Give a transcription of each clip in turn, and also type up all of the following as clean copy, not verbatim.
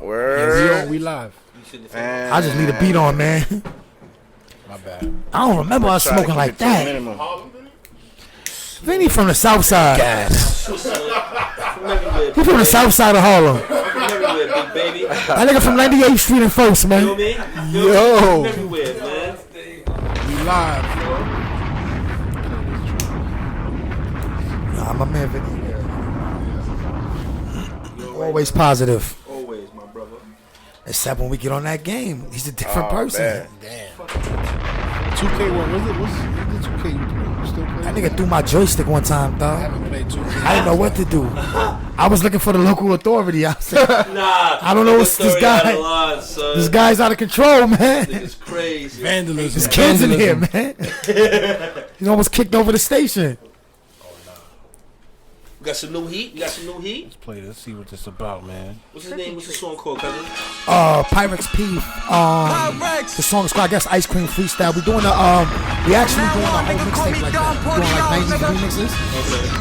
Word. Yeah, we live. I just need a beat on, man. My bad. I don't remember us smoking like that. Vinny from the south side. He from the south side of Harlem. That nigga from 98th Street and First, man. Yo. We live. Nah, my man Vinny. Always positive. Always, my brother. Except when we get on that game, he's a different person. Man. Damn. 2K, what was it? What's the 2K you play? You still play? That nigga threw my joystick one time, I dog. haven't played 2K. I didn't know what to do. I was looking for the local authority. I said, Nah, I don't know what's this guy. This guy's out of control, man. It's crazy. Vandalism. There's kids in here, man. He almost kicked over the station. We got some new heat. Let's play this. See what this about, man. What's his name? What's the song called, cousin? Pyrex P. The song is called, I guess, Ice Cream Freestyle. We doing we actually doing a whole mixtape like that. Doing like 90s remixes.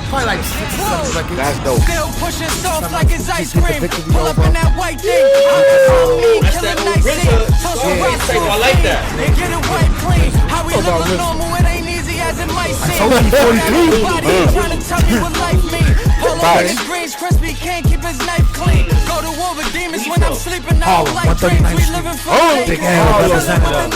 Probably like 6 or 7 records. That's dope. Still pushing soft like it's ice cream. Victory Pull up over. in that white thing. That's that old RZA. I like that. And get it white clean. How we live normal, it ain't easy as it might seem. told you 43. Everybody trying to tell me what life means. Pull up in his greens, crispy, can't keep his knife clean. Go to war with demons when I'm sleeping. I don't like dreams. We living for Big L representative.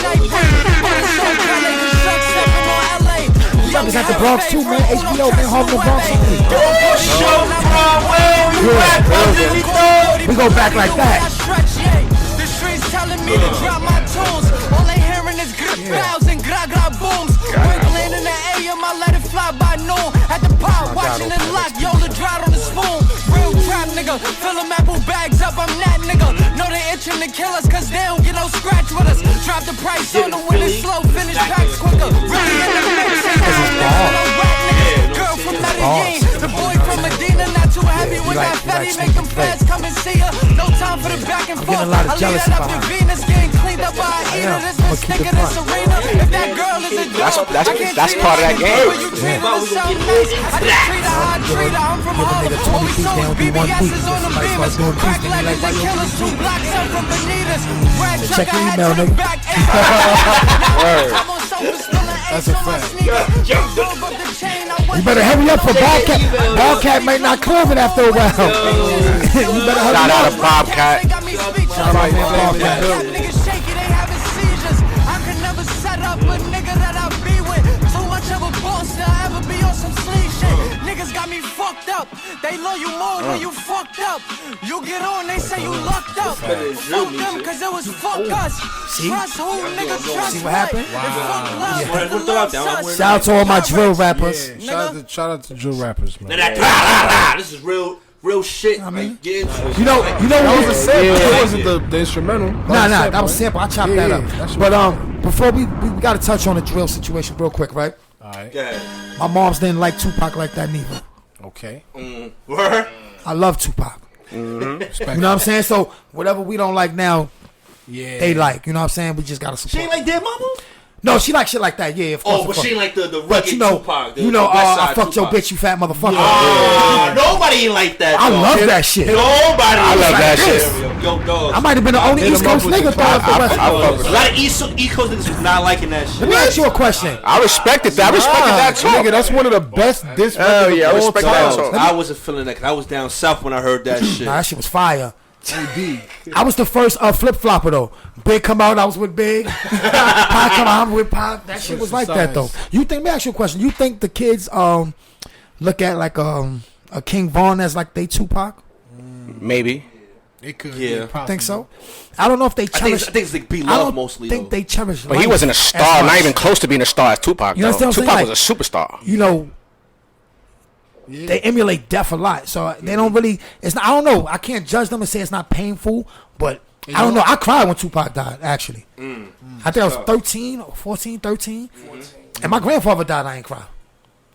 We represent the Bronx too, man. HBO, man. Harlem Bronx only. We go back like that. The streets telling me to drop my tunes. All they hearing is grab and gra booms. Wiggling in the AM, I let it fly by noon. At the pot, watching it lock, yo, the drought on the spoon. Real trap nigga, fill them apple bags up, I'm that nigga. Know they itching to kill us, cause they don't get no scratch with us. Drop the price on the when it's slow, finish packs quicker. Really in the mix, girl from Medellin, the boy from Medina, not too happy with that fatty, make them fast come and see her. No time for the back and forth. a lot of I leave jealousy that up to Venus, getting cleaned up by a eater. This bitch thicker than Serena. If that girl is a dog, That's part of that game. you treat her so nice. I just treat her how I treat her. I'm from Harlem. All we saw was BBS is on the beamers. Crack legends and killers, 2 blocks up from Bonitas. Brad Check Chuck, I your had email, to nigga. back. I'm on sofa, spilling ace on my sneakers. Robe up the chain, I You better hurry up for Bobcat. Bobcat might not clear it after a while. You better hurry Shout up. out to Bobcat. Shout out to Bobcat. Niggas shaky, they having seizures. I could never set up a nigga that I be with. Too much of a boss to ever be on some sleep shit. Niggas got me fucked up. They love you more when you fucked up. You get on, they say you lucked up. Fuck them, cause it was fuck us. See? Trust who, nigga, trust See what happened? Wow. Shout out to all my drill rappers. Yeah, shout out to drill rappers, man. This is real shit. I mean, Get into it. You know what was a sample? That wasn't the instrumental. Nah, that was sample. I chopped that up. that's But before we got to touch on the drill situation real quick, right? Alright. Yeah. My moms didn't like Tupac like that neither. Okay. Word. I love Tupac. You know what I'm saying? So whatever we don't like now, Yeah. they like. You know what I'm saying? We just gotta support. She ain't like Dead Mama? No, she like shit like that. Yeah, of course. Oh, of but course. she ain't like the But rugged you know, Tupac. The I West Side fucked your Tupac. bitch, you fat motherfucker. Nobody ain't like that. I dog. love that shit. Nobody. I love that shit. Yo, dog. I might have been the only hit East him up Coast with nigga the throughout the West I fuck with A lot of East Coast niggas was not liking that shit. Let me ask you a question. I respected that. I respected that too. Nigga, that's one of the best diss Hell records yeah, I of all respect time. that song. I wasn't feeling that because I was down south when I heard that shit. Nah, that shit was fire. I was the first flip flopper though. Big come out, I was with Big. Pop come out, I'm with Pop. That shit was like that though. You think? Let me ask you a question. You think the kids look at like a King Von as like they Tupac? Maybe. It could. Yeah. I think so. I don't know if they cherish. I think it's like be I love don't mostly. think though. they cherish. But he life wasn't a as star, not much. even close to being a star as Tupac. You understand what I'm Tupac saying? was a superstar. You know, they emulate death a lot, so they don't really. It's not. I don't know. I can't judge them and say it's not painful, but I don't know. I cried when Tupac died. Actually, I think I was 13 or 14, 13, and my grandfather died. I ain't cry.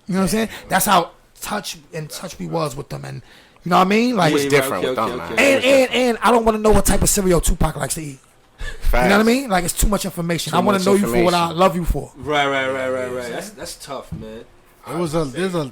You know what I'm saying? That's how touch we was with them, and you know what I mean. Like, He was different with them, man. and I don't want to know what type of cereal Tupac likes to eat. Facts. You know what I mean? Like, it's too much information. Too I want much to know you for what I information. love you for. Right. That's tough, man. There's a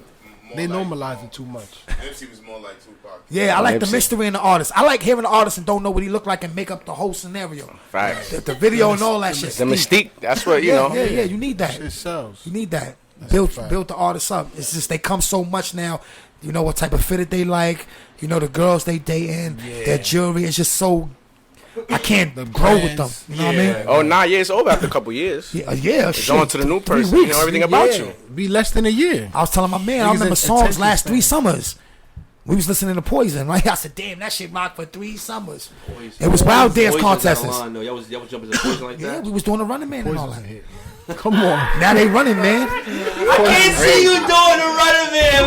They normalize it too much. Nipsey was more like Tupac. Yeah, I like the Nipsey. mystery in the artist. I like hearing the artist and don't know what he look like and make up the whole scenario. Facts. The video and all that shit. The mystique. That's what you know. Yeah, you need that. It sells. You need that. That's Build a fact. the artists up. It's just they come so much now. You know what type of fitted they like. You know the girls they dating. Their jewelry is just so. I can't grow with them. You know what I mean? Oh, nah, yeah, it's over after a couple years. Yeah, It's shit. on to the new 3 person. You weeks. know everything about Yeah. you. Be less than a year. I was telling my man, I Niggas remember at songs attention last 3 span. summers. We was listening to Poison, right? I said, damn, that shit rocked for 3 summers. It was wild dance contests. Y'all was jumping to Poison like Yeah, that? we was doing the Running Man and all Poison's that. a hit. Come on. Now they running, man. I can't see you doing the running man,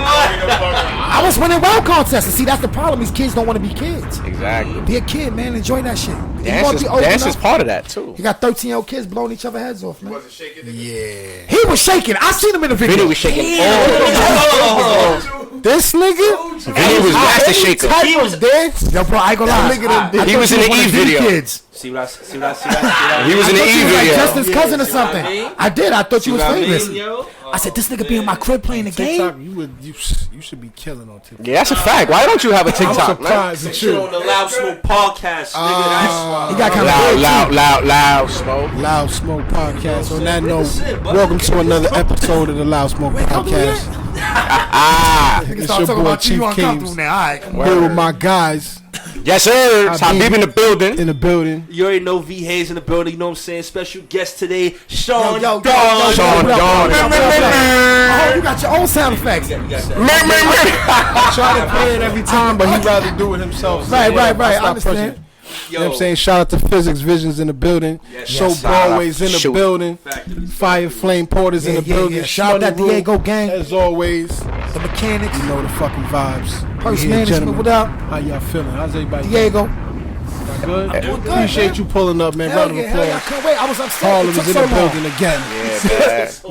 I was winning wild contests. And see, that's the problem. These kids don't want to be kids. Exactly. Be a kid, man. Enjoy that shit. You Dance wanna is, be old dance is enough? part of that too. You got 13-year-old kids blowing each other heads off, man. Wasn't shaking. Yeah. He was shaking. I seen him in the video. Vinny was shaking all. This nigga? Vinny was master shaker. He was there. Yo, bro, I ain't gonna lie. Nigga, He was in the E video. Kids. See what I He was in the I thought E you was like video. Justin's cousin or something. I mean? I did. I thought you was what I famous. mean, yo? I said, this nigga be in my crib playing the TikTok, game. you should be killing on TikTok. Yeah, that's a fact. Why don't you have a I'm TikTok, man? surprised at Shit you. on the Loud Smoke podcast, nigga. That's He got kind Loud, smoke. Loud Smoke Podcast. On that note, Listen, buddy. welcome to another episode of the Loud Smoke Podcast. Nigga It's start your talking boy about you Chief uncomfortable Keemz. now. All right. Here with my guys Yes, sir. It's Habibi Habibi in the building. in the building. You already know V Haze in the building. You know what I'm saying? Special guest today, Chaundon. Yo, Chaundon. Oh, you got your own sound effects. You got that. I try to play it every time, but he'd rather do it himself. Right. I Stop understand. pushing. You know what I'm saying? Shout out to Physics Visions in the building. Yes, Show yes. Broadway's in the Shoot. building. Factory. Fire Flame Porters in the Yeah. building. Shout out that Shmoney Diego Rule, gang. As always, The mechanics. you know the fucking vibes. Purse We here, management, gentlemen. what up? How y'all feeling? How's everybody? Diego. Y'all good? doing good, Appreciate man. you pulling up, man. Hell Round of yeah, hell yeah. I applause. couldn't wait. I was upset. Harlem It took is in so the long. building again.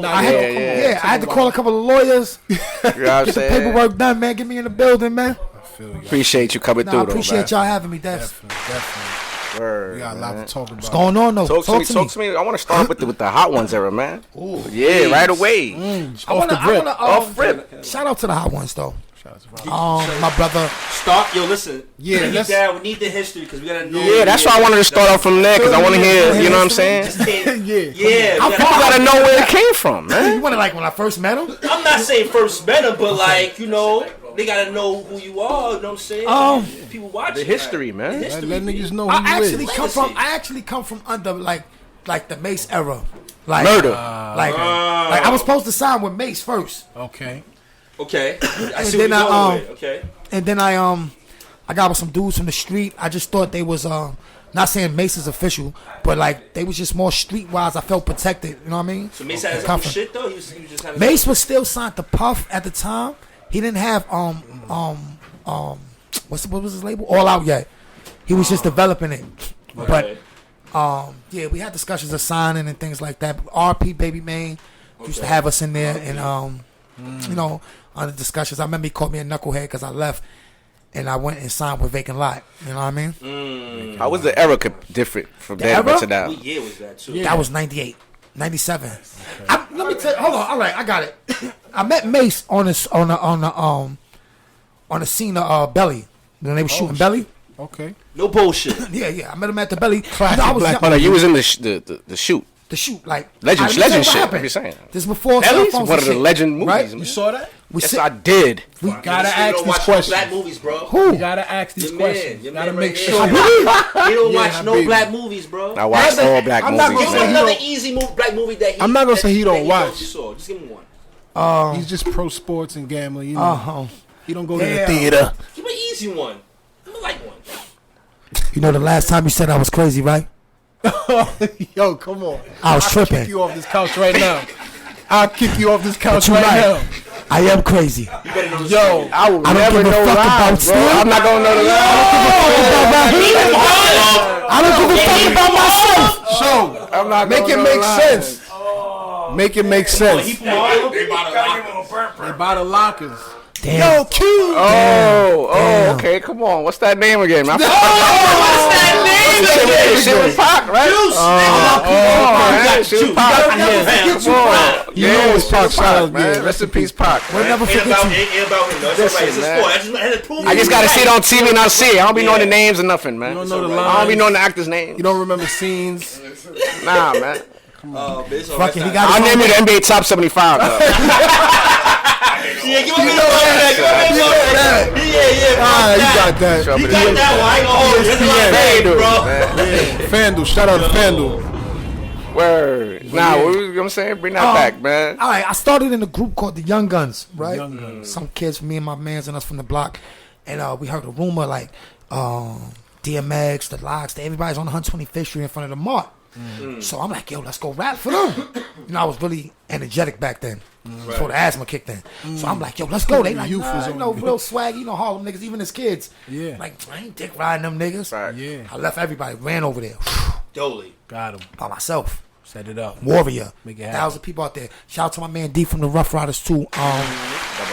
I had Yeah. I had to call a couple of lawyers. You know what I'm Get the saying? paperwork done, man. Get me in the building, man. Appreciate you coming Nah, I through, though, appreciate y'all having me, Def. Definitely. Word, We got a lot man. to talk about. What's going on, though? Talk to me. I want to start with the Hot Ones era, man. Yeah, right away. Off the grip. Off rip. Shout out to the hot ones, though. Shout out to Rob. My brother. Start, yo, listen. Yeah, Break it let's- down. We need the history because we gotta know. Yeah, that's why I wanted to start off from there because I want to hear, you know what I'm saying? Yeah. Yeah, People gotta know where it came from, man. You want to like when I first met him? I'm not saying first met him, but like, you know, they gotta know who you are. You know what I'm saying? People watching The history, man. Let niggas know I who you actually is. come from under like the Mace era, like Murder. like I was supposed to sign with Mace first, Okay. Okay. I And see then what you're I, going with. Okay. and then I got with some dudes from the street. I just thought they was not saying Mace is official, but like they was just more streetwise. I felt protected. You know what I mean? So Mace had his own Comfort. shit though. He was just having Mace was still signed to Puff at the time. He didn't have what was his label? All Out yet. He was just developing it. But yeah, we had discussions of signing and things like that. RP Baby Main used to have us in there and you know, on the discussions. I remember he called me a knucklehead because I left and I went and signed with Vacant Lot. You know what I mean? How was the era different from then era? to now? What year was that too? That was 98, 97. Let me tell you. Hold on. All right, I got it. I met Mace on the scene of Belly when they were shooting Belly. Okay. No bullshit. Yeah. I met him at the Belly. Classic I was black young- Oh no, you was in the shoot. the shoot like Legend All right, let me tell you shit. what What happened. you saying? This is before cell Belly's phones one and of the shit, legend movies, right? man. You saw that? We Yes, sit- I did. We gotta You ask don't these watch questions. black movies, bro. Who? We gotta ask these Your questions. man, your Gotta man make right sure. here. He don't watch Yeah, no Habibi. black movies, bro. I watched all black I'm not movies. Give gonna me say another he easy black movie that he. I'm not gonna say he don't that watch. You saw. Just give me one. He's just pro sports and gambling. You know, he don't go to the Yeah. theater. Give me an easy one. Give me like one. You know the last time you said I was crazy, right? Yo, come on. I was I'll tripping. kick you off this couch right now. I'll kick you off this couch you right right. now. I am crazy. Yo, I will I don't never give a know fuck about lies, bro. Steve. I'm not gonna know the lies. I don't give a fuck about myself. show. I'm not Make gonna it know make the lies. sense. Make it make sense. They By the lockers. Damn. Yo, Q. Oh, Damn. okay. Come on. What's that name again? Man? What's that name? Shit with Pac, right? Shit with Pac. Yeah, it's Pac, man. Rest in peace, Pac. We'll never forget you. Ain't about him, though. It's alright. It's a sport. I just gotta see it on TV and I'll see it. I don't be knowing the names or nothing, man. You don't know the I don't lines. be knowing the actor's name. You don't remember scenes. Nah, man. Fucking, he got I'll name you the NBA top 75, though. Yeah, give me that. Yeah. You got that. You got that one. I ain't gonna hold it. FanDuel. Shout out to FanDuel. Word. Nah, what was I'm saying? Bring that back, man. All right, I started in a group called the Young Guns, right? Some kids, me and my mans and us from the block, and we heard a rumor like DMX, the Locks, everybody's on 125th Street in front of the Mart. So I'm like, yo, let's go rap for them. You know, I was really energetic back then before the asthma kicked in. So I'm like, yo, let's go. They like, you know, real swag, you know, Harlem niggas, even as kids. Yeah. Like, I ain't dick riding them niggas. Right. Yeah. I left everybody, ran over there. Dolly. Got him. By myself. Set it up. Warrior. Make it happen. 1,000 people out there. Shout out to my man D from the Rough Riders too.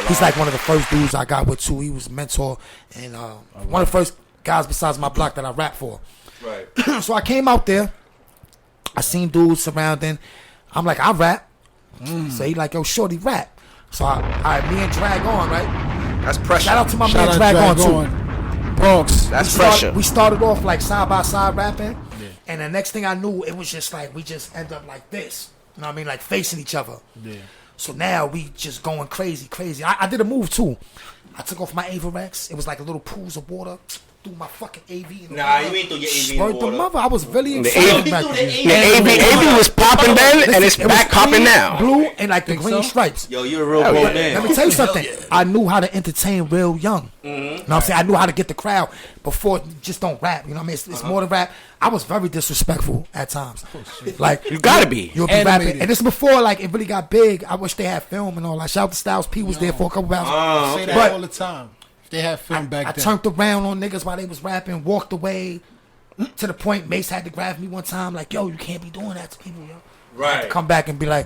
He's like one of the first dudes I got with too. He was a mentor and one of the first guys besides my block that I rap for. Right. So I came out there. I seen dudes surrounding. I'm like, I rap. So he like, yo, shorty rap. So me and Drag On, right? That's pressure. Shout out to my man Drag On too. Bronx. That's pressure. We started off like side by side rapping. Yeah. And the next thing I knew, it was just like, we just end up like this. You know what I mean? Like facing each other. Yeah. So now we just going crazy. I did a move too. I took off my Averex. It was like a little pools of water. Threw my fucking AV in the water. You ain't throw your AV in the Spurred water. the mother. I was really The excited AV back AV was popping then, and it's back popping now. Blue and like the green stripes. Yo, you're a real grown man. Let me tell you something. I knew how to entertain real young. You know what I'm saying? I knew how to get the crowd before just don't rap. You know what I mean? It's more than rap. I was very disrespectful at times. Like You gotta be. You'll be rapping. And this is before like it really got big. I wish they had film and all that. Shout out to Styles P was there for a couple hours. Say that all the time. They had film back then. I turned around on niggas while they was rapping, walked away to the point Mace had to grab me one time, like, yo, you can't be doing that to people, yo. Right. Come back and be like,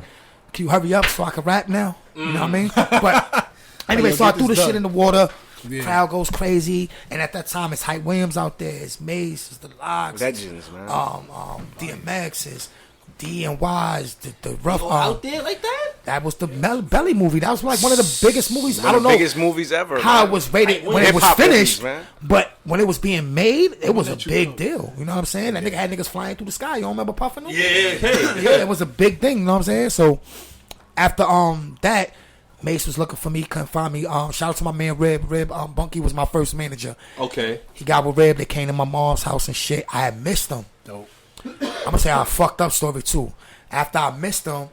can you hurry up so I can rap now? You know what I mean? But anyway, so I threw the shit in the water. Yeah. Crowd goes crazy. And at that time, it's Hype Williams out there. It's Mace. It's the Locks. Legends, man. DMX. It's D and Y's. The rough. Out there like that? That was the Belly movie. That was like one of the biggest movies. I don't know. Biggest movies ever. How man. it was rated when it was Hip-hop finished, movies, man. but when it was being made, it was a big deal. You know what I'm saying? That nigga had niggas flying through the sky. You don't remember Puffin' them? Yeah. It was a big thing. You know what I'm saying? So after that, Mace was looking for me, couldn't find me. Shout out to my man Rib. Bunky was my first manager. Okay. He got with Rib. They came to my mom's house and shit. I had missed them. Dope. I'm gonna say I fucked up story too. After I missed them,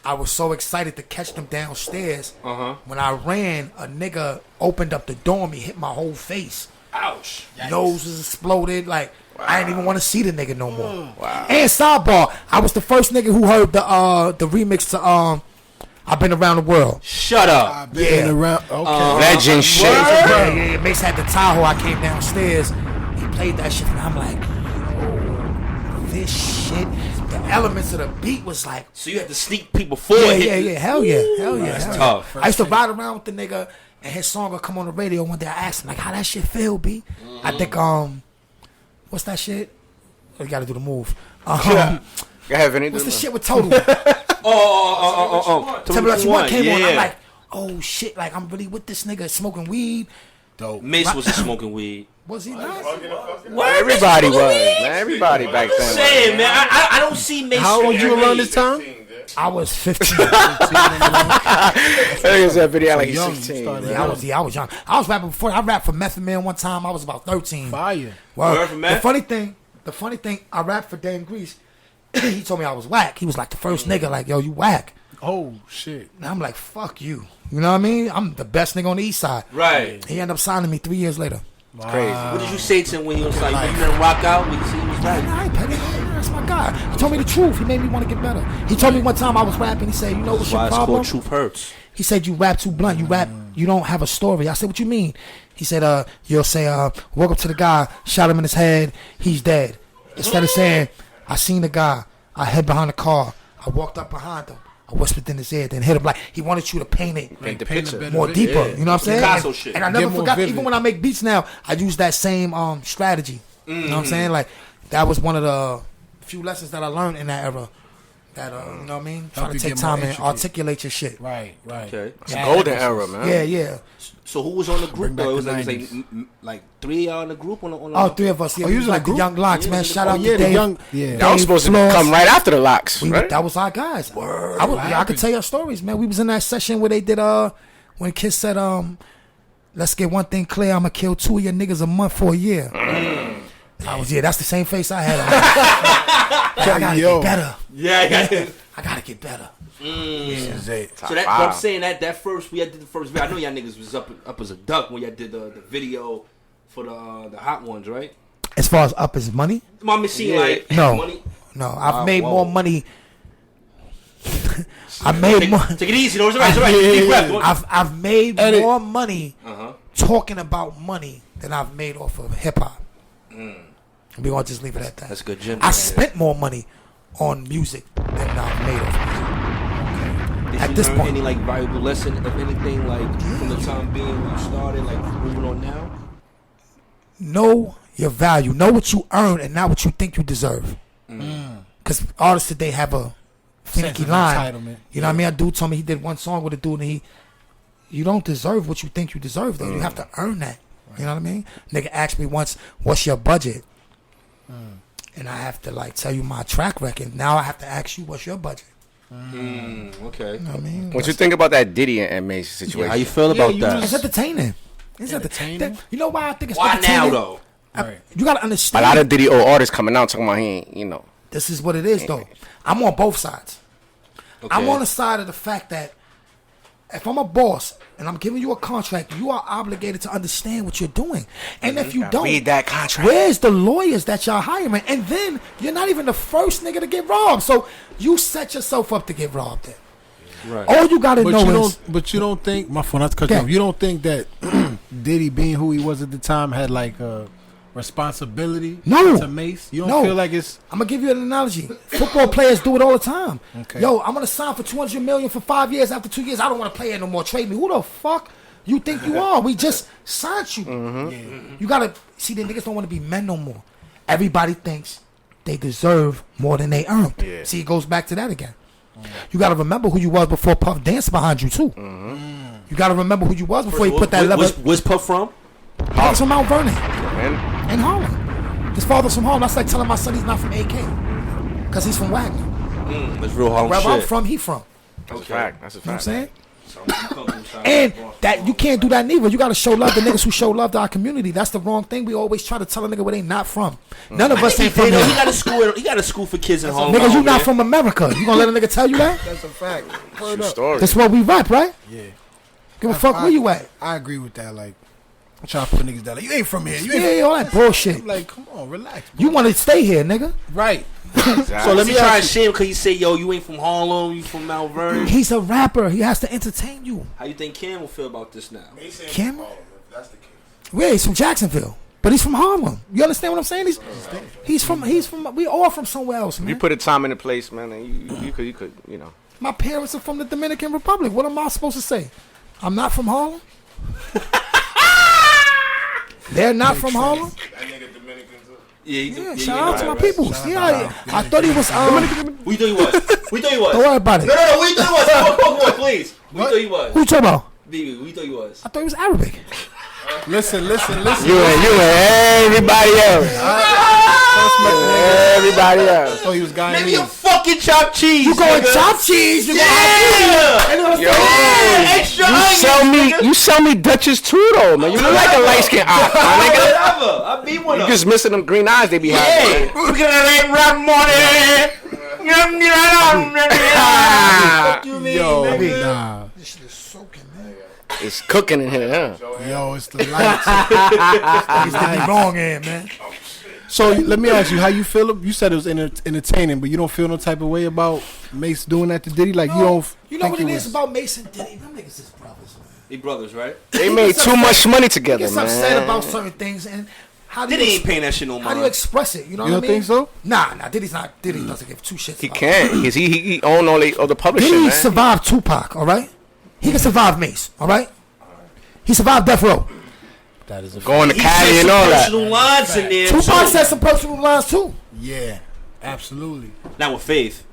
I was so excited to catch them downstairs. When I ran, a nigga opened up the door and he hit my whole face. Ouch. Nose was exploded. Like, I didn't even want to see the nigga no more. Wow. And sidebar, I was the first nigga who heard the remix to I've Been Around the World. Shut up. I've been around. Okay. Legend shit. Yeah. Mace had the Tahoe. I came downstairs. He played that shit, and I'm like, yo, this shit. The elements of the beat was like. So you had to sneak people forward. Yeah. Hell yeah. That's tough. I used to ride around with the nigga, and his song would come on the radio. One day I asked him, like, how that shit feel, B? I think, what's that shit? Oh, you gotta do the move. Go ahead, Vinny. What's the shit with Total? Tell me what you want came on. I'm like, oh shit, like I'm really with this nigga smoking weed. Dope. Mace wasn't smoking weed. Was he not? Well, everybody was, man. Everybody back then. I'm saying, man, I don't see Mace. How old you around this time? I was 15. Nigga said video like he's 16. I was young. I was rapping before. I rapped for Method Man one time. I was about 13. Fire. Well, the funny thing, I rapped for Dan Grease. He told me I was whack. He was like the first nigga, like, yo, you whack. Oh shit. And I'm like, fuck you. You know what I mean? I'm the best nigga on the east side. Right. He ended up signing me 3 years later. Wow. Crazy. What did you say to him when he was like, you gonna rock out when you see he was rapping? I ain't petty. That's my guy. He told me the truth. He made me want to get better. He told me one time I was rapping. He said, you know what's your problem? It's called Truth Hurts. He said, you rap too blunt. You rap, you don't have a story. I said, what you mean? He said, you'll say, walk up to the guy, shot him in his head, he's dead. Instead of saying, I seen the guy, I hid behind the car, I walked up behind him, I whispered in his ear, then hit him. Like, he wanted you to paint it the picture more deeper. Yeah. You know what I'm saying? Picasso shit. And I never forgot, even when I make beats now, I use that same strategy. You know what I'm saying? Like, that was one of the few lessons that I learned in that era. That you know what I mean? Trying to you take get time more and intricate. articulate your shit. Right. Okay. It's a golden era, man. Yeah. So who was on the group Bring back though? It was the like, 90s. like 3 on the group on Oh, 3 of us. Yeah, Oh, we you was was like in a the group? young locks, Yeah, man. the- Shout out yeah, to the Dave. young. Yeah. That was supposed to Floss. come right after the locks, right? That was our guys. I could tell y'all stories, man. We was in that session where they did when Kiss said let's get one thing clear, I'ma kill 2 of your niggas a month for a year. That's the same face I had. I gotta get better. Yeah. I gotta get better. So that I'm saying that first we did the first video. I know y'all niggas was up as a duck when y'all did the video for the hot ones, right? As far as up as money? My machine like No. money. No, I've made whoa. more money. I made more. Take it easy, though. It's all right. Deep breath. I've made more money Uh-huh. talking about money than I've made off of hip hop. We gonna just leave it at that. That's good, Jim. I spent more money on music than I've made off music. Did At you this learn point. any like valuable lesson of anything like from the time being when you started, like moving on now? Know your value. Know what you earn and not what you think you deserve. Because artists today have a finicky Sense of line. entitlement. You know what I mean? A dude told me he did one song with a dude and you don't deserve what you think you deserve though. You have to earn that. You know what I mean? Nigga asked me once, what's your budget? And I have to like tell you my track record. Now I have to ask you, what's your budget? Okay. You know what I mean? What you think about that Diddy and Mace situation? How you feel about you that? It's entertaining. Entertaining? You know why I think it's Why entertaining? now though? Right. You gotta A understand. lot of Diddy old artists coming out talking about he ain't, you know. This is what it is, though. I'm on both sides. Okay. I'm on the side of the fact that if I'm a boss and I'm giving you a contract, you are obligated to understand what you're doing. And if you don't, Read that contract. where's the lawyers that y'all hiring? And then you're not even the first nigga to get robbed. So you set yourself up to get robbed then. Right. All you gotta know is But you don't think my phone not to cut you Okay. off. You don't think that Diddy, being who he was at the time, had like a responsibility No. to Mace? You don't No. feel like it's I'm gonna give you an analogy. Football players do it all the time. Okay. Yo, I'm gonna sign for $200 million for 5 years. After 2 years, I don't want to play here no more. Trade me. Who the fuck you think you are? We just signed you. You gotta see the niggas don't want to be men no more. Everybody thinks they deserve more than they earn. Yeah. See, it goes back to that again. You gotta remember who you was before Puff danced behind you too. You gotta remember who you was before you put that level. Where's Puff from? Puff's from Mount Vernon Man. in Harlem. His father's from Harlem. That's like telling my son he's not from AK because he's from Wagner. That's real Harlem Wherever I'm shit. from, he from. That's a fact. That's a You know what I'm fact. saying? And that you can't do that neither. You gotta show love to niggas who show love to our community. That's the wrong thing. We always try to tell a nigga where they not from. None of us ain't from He here. got a school. He got a school for kids in Harlem. Nigga, you over not there. from America. You gonna let a nigga tell you that? that's a fact. True story. That's what we rap, right? Yeah. Give a fuck where you at. I agree with that. Like, I'm trying to put niggas down. Like, you ain't from here. You ain't Yeah, all that bullshit. I'm like, come on, relax. You want to stay here, nigga. Right. So let me try and ask shame because you say, yo, you ain't from Harlem, you from Mount Vernon. He's a rapper. He has to entertain you. How you think Keemz will feel about this now? Kim? That's the case. Yeah, he's from Jacksonville, but he's from Harlem. You understand what I'm saying? He's from. We all from somewhere else, man. You put a time and a place, man, and you could, you know. My parents are from the Dominican Republic. What am I supposed to say? I'm not from Harlem. They're not from Harlem. That nigga Dominican too. Yeah, shout out to my people. Yeah, I thought he was. Who you thought he was? Who you thought he was? Don't worry about it. No, who you thought he was? Come on, please. Who you thought he was? Who you talking about? Baby, who you thought he was? I thought he was Arabic. Listen. You and everybody else. Everybody else. Oh, he was Maybe you Guyanese. fucking chopped cheese. You going nigga. chop cheese? You Yeah. Yo, Extra onions, you sell me Dutchess too, though, man. You look like a light skinned ox, my nigga. Whatever. I be one You of just missing them green eyes they be having. Hey, we're gonna let rap money. Fuck you, mean, Yo, nigga. nah. This shit is soaking, man. It's cooking in here, huh? Yo, it's the lights. He's did me wrong, here, man. So let me ask you, how you feel? You said it was entertaining, but you don't feel no type of way about Mace doing that to Diddy. Like you don't. You know think what it was- is about Mason Diddy? Them niggas is brothers, man. They brothers, right? They made too much money together, Gets upset man. about certain things, and how do Diddy you ain't paying that shit no how do you mind. express it? You know You what I don't mean? think so? Nah, Diddy's not. Diddy doesn't give two shits. He about can't, because he own all the publishing, Diddy man. survived Tupac, all right? He can survive Mace, all right? He survived Death Row. That is a Going to He Cali said and some all that. personal lines in there. Tupac too. said some personal lines too. Yeah, absolutely. Not with Faith.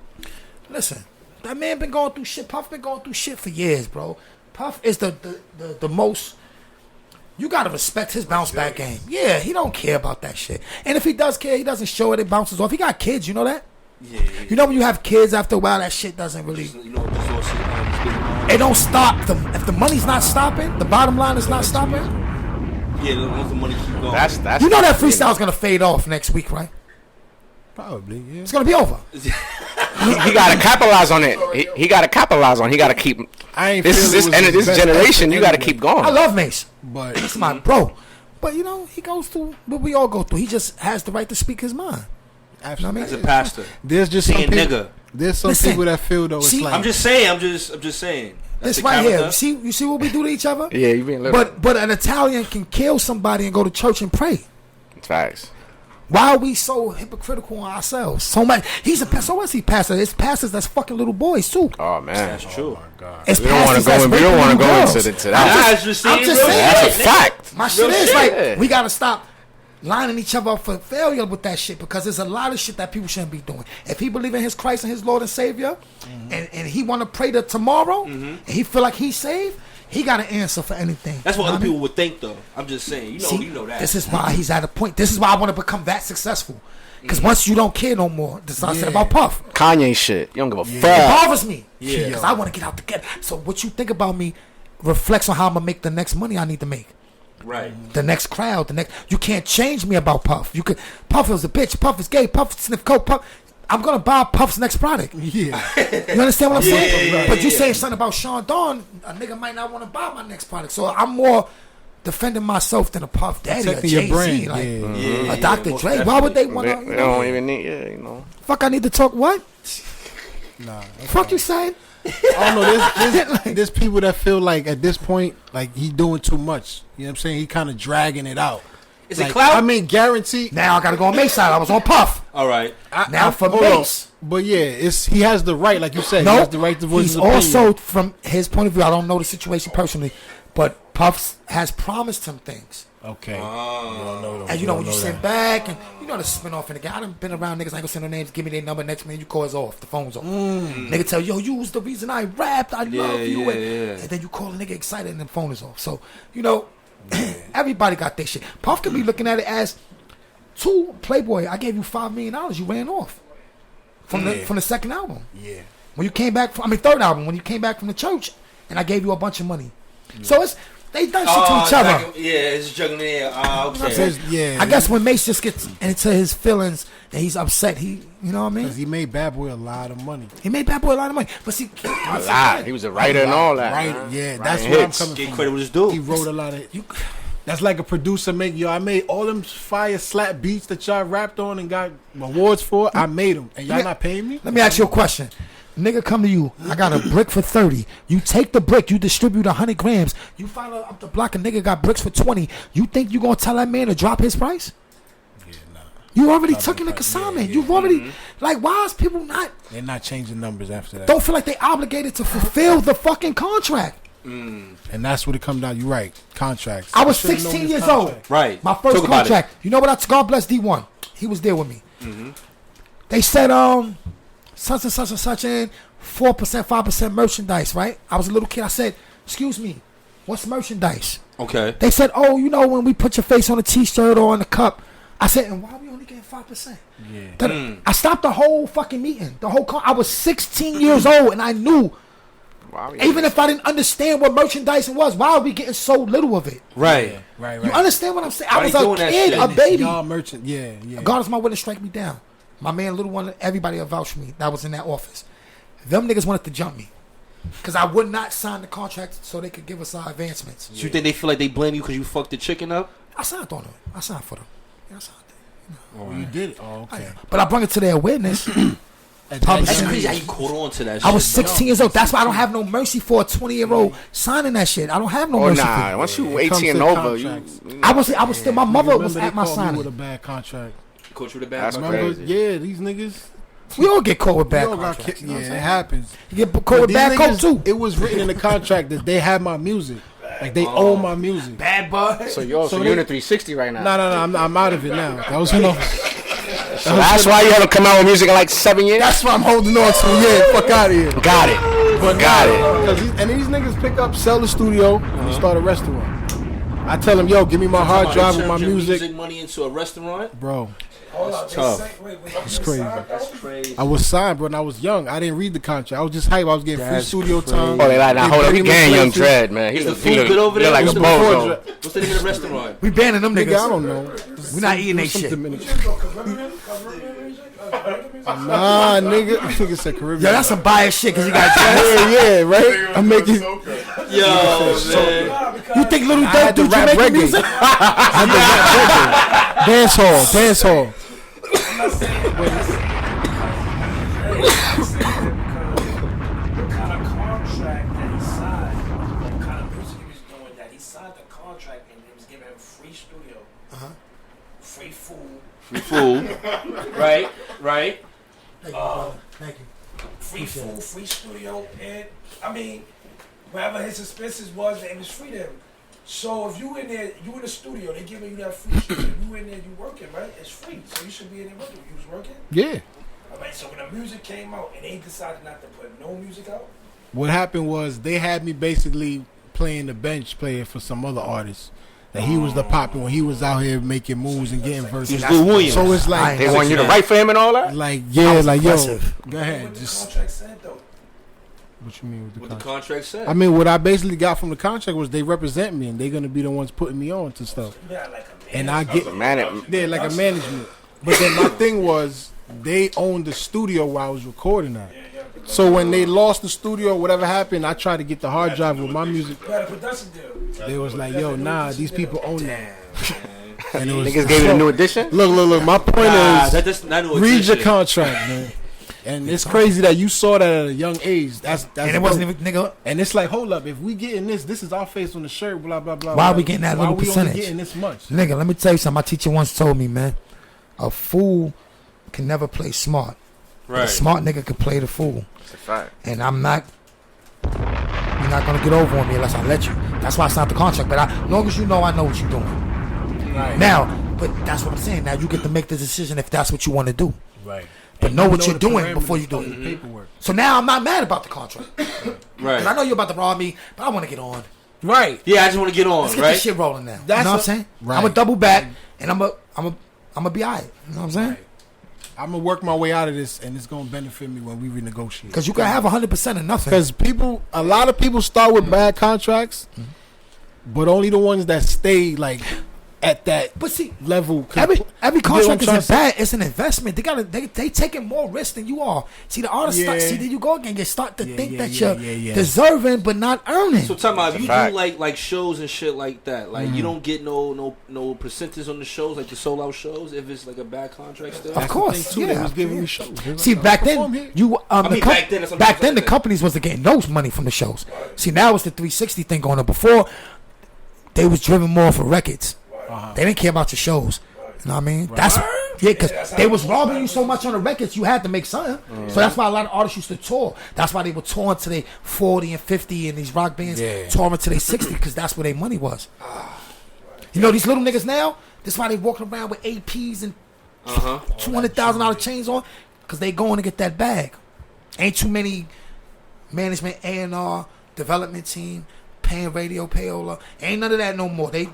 Listen, that man been going through shit. Puff been going through shit for years, bro. Puff is the most. You gotta respect his bounce back game. Yeah, he don't care about that shit. And if he does care, he doesn't show it. It bounces off. He got kids, you know that? Yeah. You know when you have kids, after a while, that shit doesn't really. You know, just all shit. It don't stop. If the money's not stopping, the bottom line is not stopping. Yeah, the money keep going. That's You know that freestyle's gonna fade off next week, right? Probably, yeah. It's gonna be over. he got to capitalize on it. He got to capitalize on. He got to keep. I ain't This feel it was his this best generation. effort You got to anyway. keep going. I love Mace. But He's my bro. But you know, he goes through what we all go through. He just has the right to speak his mind. absolutely, As a pastor. there's just some Saying people. nigga. There's some Listen, people that feel though. It's see, like I'm just saying. I'm just saying. That's This the right here. character. You see what we do to each other? Yeah, you being little. But an Italian can kill somebody and go to church and pray. Facts. Why are we so hypocritical on ourselves? So much. He's a pastor. So what's he pastor? It's pastors that's fucking little boys too. Oh man, That's true. It's we don't want to pastors go. that's We don't raping want to little go girls. into that. Nah, it's just I'm saying just real saying. shit. That's a fact. My shit Real is shit. like we gotta stop lining each other up for failure with that shit because there's a lot of shit that people shouldn't be doing. If he believe in his Christ and his Lord and Savior, and he want to pray to tomorrow, and he feel like he's saved, he got an answer for anything. That's what You know other I mean? people would think, though. I'm just saying. You know that. This is why he's at a point. This is why I want to become that successful. Because once you don't care no more, this is what I said about Puff. Kanye shit. You don't give a It fuck. bothers me. Yeah. Because I want to get out together. So what you think about me reflects on how I'm going to make the next money I need to make. Right. The next crowd, you can't change me about Puff. You could. Puff is a bitch. Puff is gay. Puff sniff coke. Puff. I'm gonna buy Puff's next product. yeah, You understand what I'm saying? yeah, But you yeah. saying something about Chaundon, a nigga might not want to buy my next product. So I'm more defending myself than a Puff Daddy, a protecting your Jay-Z, brand. like Yeah. a Dr. most Dre. Why would they We want we to? don't even need. Yeah, you know. Fuck, I need to talk what? nah. Fuck you saying? I don't know. There's people that feel like at this point, like he doing too much. You know what I'm saying? He kind of dragging it out. Is Like, it clout? I mean, guaranteed. Now I gotta go on Mace side. I was on Puff. All right. Now for hold on. Mace. But yeah, he has the right, like you said. No, he has the right to voice he's his opinion. also, from his point of view, I don't know the situation personally, but Puff has promised him things. Okay. And you know when you sit back and you know the spin off in the game. I done been around niggas. I ain't gonna say no names. Give me their number. Next minute you call us off. The phone's off. Nigga tell you, yo, you was the reason I rapped. I love you. And then you call a nigga excited and the phone is off. So you know, everybody got their shit. Puff could be looking at it as two Playboy. I gave you $5 million. You ran off from the second album. Yeah. When you came back, third album. When you came back from the church, and I gave you a bunch of money. So they done shit to each other. Like, yeah, it's juggling there. Okay. Says, yeah. I guess when Mace just gets into his feelings and he's upset, you know what I mean? Because he made Bad Boy a lot of money. He made Bad Boy a lot of money. But see, A lot. He was a writer and all that. Right? man. Yeah, Writing that's where I'm hits. coming Get from. credit with his due. He wrote a lot of. That's like a producer make. Yo, I made all them fire slap beats that y'all rapped on and got awards for. I made them, and y'all not paying me. let me ask you a question. Nigga come to you, I got a brick for 30. You take the brick, you distribute 100 grams. You find out up the block a nigga got bricks for 20. You think you gonna tell that man to drop his price? Yeah, nah. You already took in the consignment. You've already, like, why is people not, They're not changing numbers after that. don't feel like they obligated to fulfill the fucking contract? And that's what it comes down. You're right. Contracts. I was should've known 16 this years contract. old. Right. My first Talk about contract. You know what? God bless D1. He was there with me. They said, such and such and such in 4%, 5% merchandise, right? I was a little kid. I said, excuse me, what's merchandise? Okay. They said, oh, you know, when we put your face on a t-shirt or on a cup. I said, and why are we only getting 5%? Yeah. I stopped the whole fucking meeting. I was 16 years old and I knew, Wow, even if I didn't understand what merchandising was, why are we getting so little of it? Right. Right. You understand what I'm saying? Why I was they a doing that kid, shit? a baby. Y'all merchant. Yeah. God is my witness, strike me down. My man, little one, everybody will vouch for me that was in that office. Them niggas wanted to jump me. Because I would not sign the contract so they could give us our advancements. So you think they feel like they blame you because you fucked the chicken up? I signed on them. I signed for them. Yeah, I signed it. Oh, you did it. Oh, okay. But I brought it to their awareness. That's Publishing. crazy how you caught on to that shit. I was 16 years old. That's why I don't have no mercy for a 20-year-old signing that shit. I don't have no Oh mercy nah. for Once you It comes 18 and to over, you. contracts. I was still, my mother was Remember at my they caught me signing. with a bad contract. Coach with a bad That's buck. Remember? Crazy. Yeah, these niggas. We all get caught with bad we all got contracts. ki- You know what yeah, I'm it saying? happens. You get caught But with these bad coke niggas, too. it was written in the contract that they had my music. Like they own my music. Bad bud. So you're So you're they- in a 360 right now. No, I'm out of it now. That was enough. So that's why you haven't come out with music in like 7 years? That's what I'm holding on to. Yeah, fuck out of here. Got it. But Got it. And these niggas pick up, sell the studio, and start a restaurant. I tell them, yo, give me my hard drive with my music. Money into a restaurant, bro. That's tough. It's crazy. That's crazy. I was signed, bro, and I was young. I didn't read the contract. I was just hype. I was getting free studio time. Oh, they like, now hold up, you gang Young Dread, man. Is the food good over there? Like a bozo. What's the name of the restaurant? We banning them niggas. I don't know. We not eating they shit. Nah, nigga. Nigga said Caribbean. Yo, that's some biased shit because you got yeah, right? I'm making. Yo, man. You think Little Dope do Jamaican music? Dance hall. What kind of contract that he signed, what kind of music he was doing, that he signed the contract and they was giving him free studio, free food. Right. Thank you. Free food, free studio, and I mean, wherever his expenses was, it was free to him. So if you in there, you in the studio, they giving you that free studio, you in there, you working, right? It's free, so you should be in there working. You was working? Yeah. Alright, so when the music came out and they decided not to put no music out? What happened was they had me basically playing the bench player for some other artists. That he was the poppy when he was out here making moves and getting verses. So it's like they want you to write for him and all that? Like, yeah, like, impressive. yo, go ahead. What the contract said, though? What you mean with the What contract? the contract said? I mean, what I basically got from the contract was they represent me and they're gonna be the ones putting me on to stuff. Yeah, like a And I get Yeah, like a management. But then my thing was they owned the studio where I was recording at. So when they lost the studio, whatever happened, I tried to get the hard drive with my music. They was like, yo, nah, these people own that. And it was, niggas gave it a new edition? Look. My point is, read your contract. contract, man. And it's crazy that you saw that at a young age. That's And it wasn't even, nigga. And it's like, hold up, if we getting this is our face on the shirt, blah blah blah. Why blah. we getting that Why little we percentage? Only getting this much? Nigga, let me tell you something. My teacher once told me, man, a fool can never play smart. But a smart nigga can play the fool. That's a fact. And you're not gonna get over on me unless I let you. That's why I signed the contract. But as long as you know, I know what you're doing. Right. Now, but that's what I'm saying. Now you get to make the decision if that's what you want to do. Right. But know what you're doing before you do it. Paperwork. So now I'm not mad about the contract. Right. Because I know you're about to rob me, but I want to get on. Right. Yeah, I just want to get on, Let's get right? this shit rolling now. That's you know what I'm a- saying? right. I'm a double back, and I'm gonna be alright. You know what I'm saying? I'm gonna work my way out of this, and it's gonna benefit me when we renegotiate. Because you can have 100% of nothing. Because a lot of people start with bad contracts, but only the ones that stay like at that But see, level. every You get what contract I'm trying to isn't say? bad. It's an investment. They taking more risk than you are. See, the artists start, Yeah. see, there you go again. You start to think that yeah, you're yeah. deserving but not earning. So tell me, if you fact. do like shows and shit like that, like you don't get no percentage on the shows, like the sold out shows, if it's like a bad contract still. Of course, Thing, too, they yeah. was giving me shows. They was See, like, back perform then, here. you back then, that's what I'm back then the saying. companies wasn't getting no money from the shows. See, now it's the 360 thing going on. Before, they was driven more for records. They didn't care about your shows. You know what I mean? That's because they was robbing you so much on the records, you had to make something. So that's why a lot of artists used to tour. That's why they were touring to their 40 and 50, and these rock bands touring to their 60 because that's where their money was. You know these little niggas now. That's why they walking around with APs and $200,000 chains on because they going to get that bag. Ain't too many management A&R development team. Paying radio payola, ain't none of that no more. They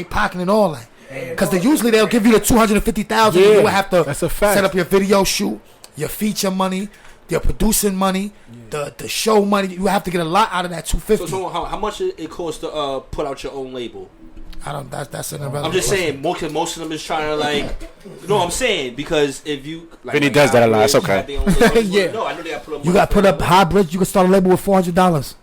pocketing all that because usually they'll give you the $250,000. Yeah, You will have to that's a fact. set up your video shoot, your feature money, your producing money, the show money. You have to get a lot out of that $250. So how much it costs to put out your own label? I don't. That's an irrelevant. I'm just saying, most of them is trying to like. You know what I'm saying? Because if you like, Vinny does that a lot, it's okay. Yeah. No, I know they got to put up. You got to put up hybrids. You can start a label with $400.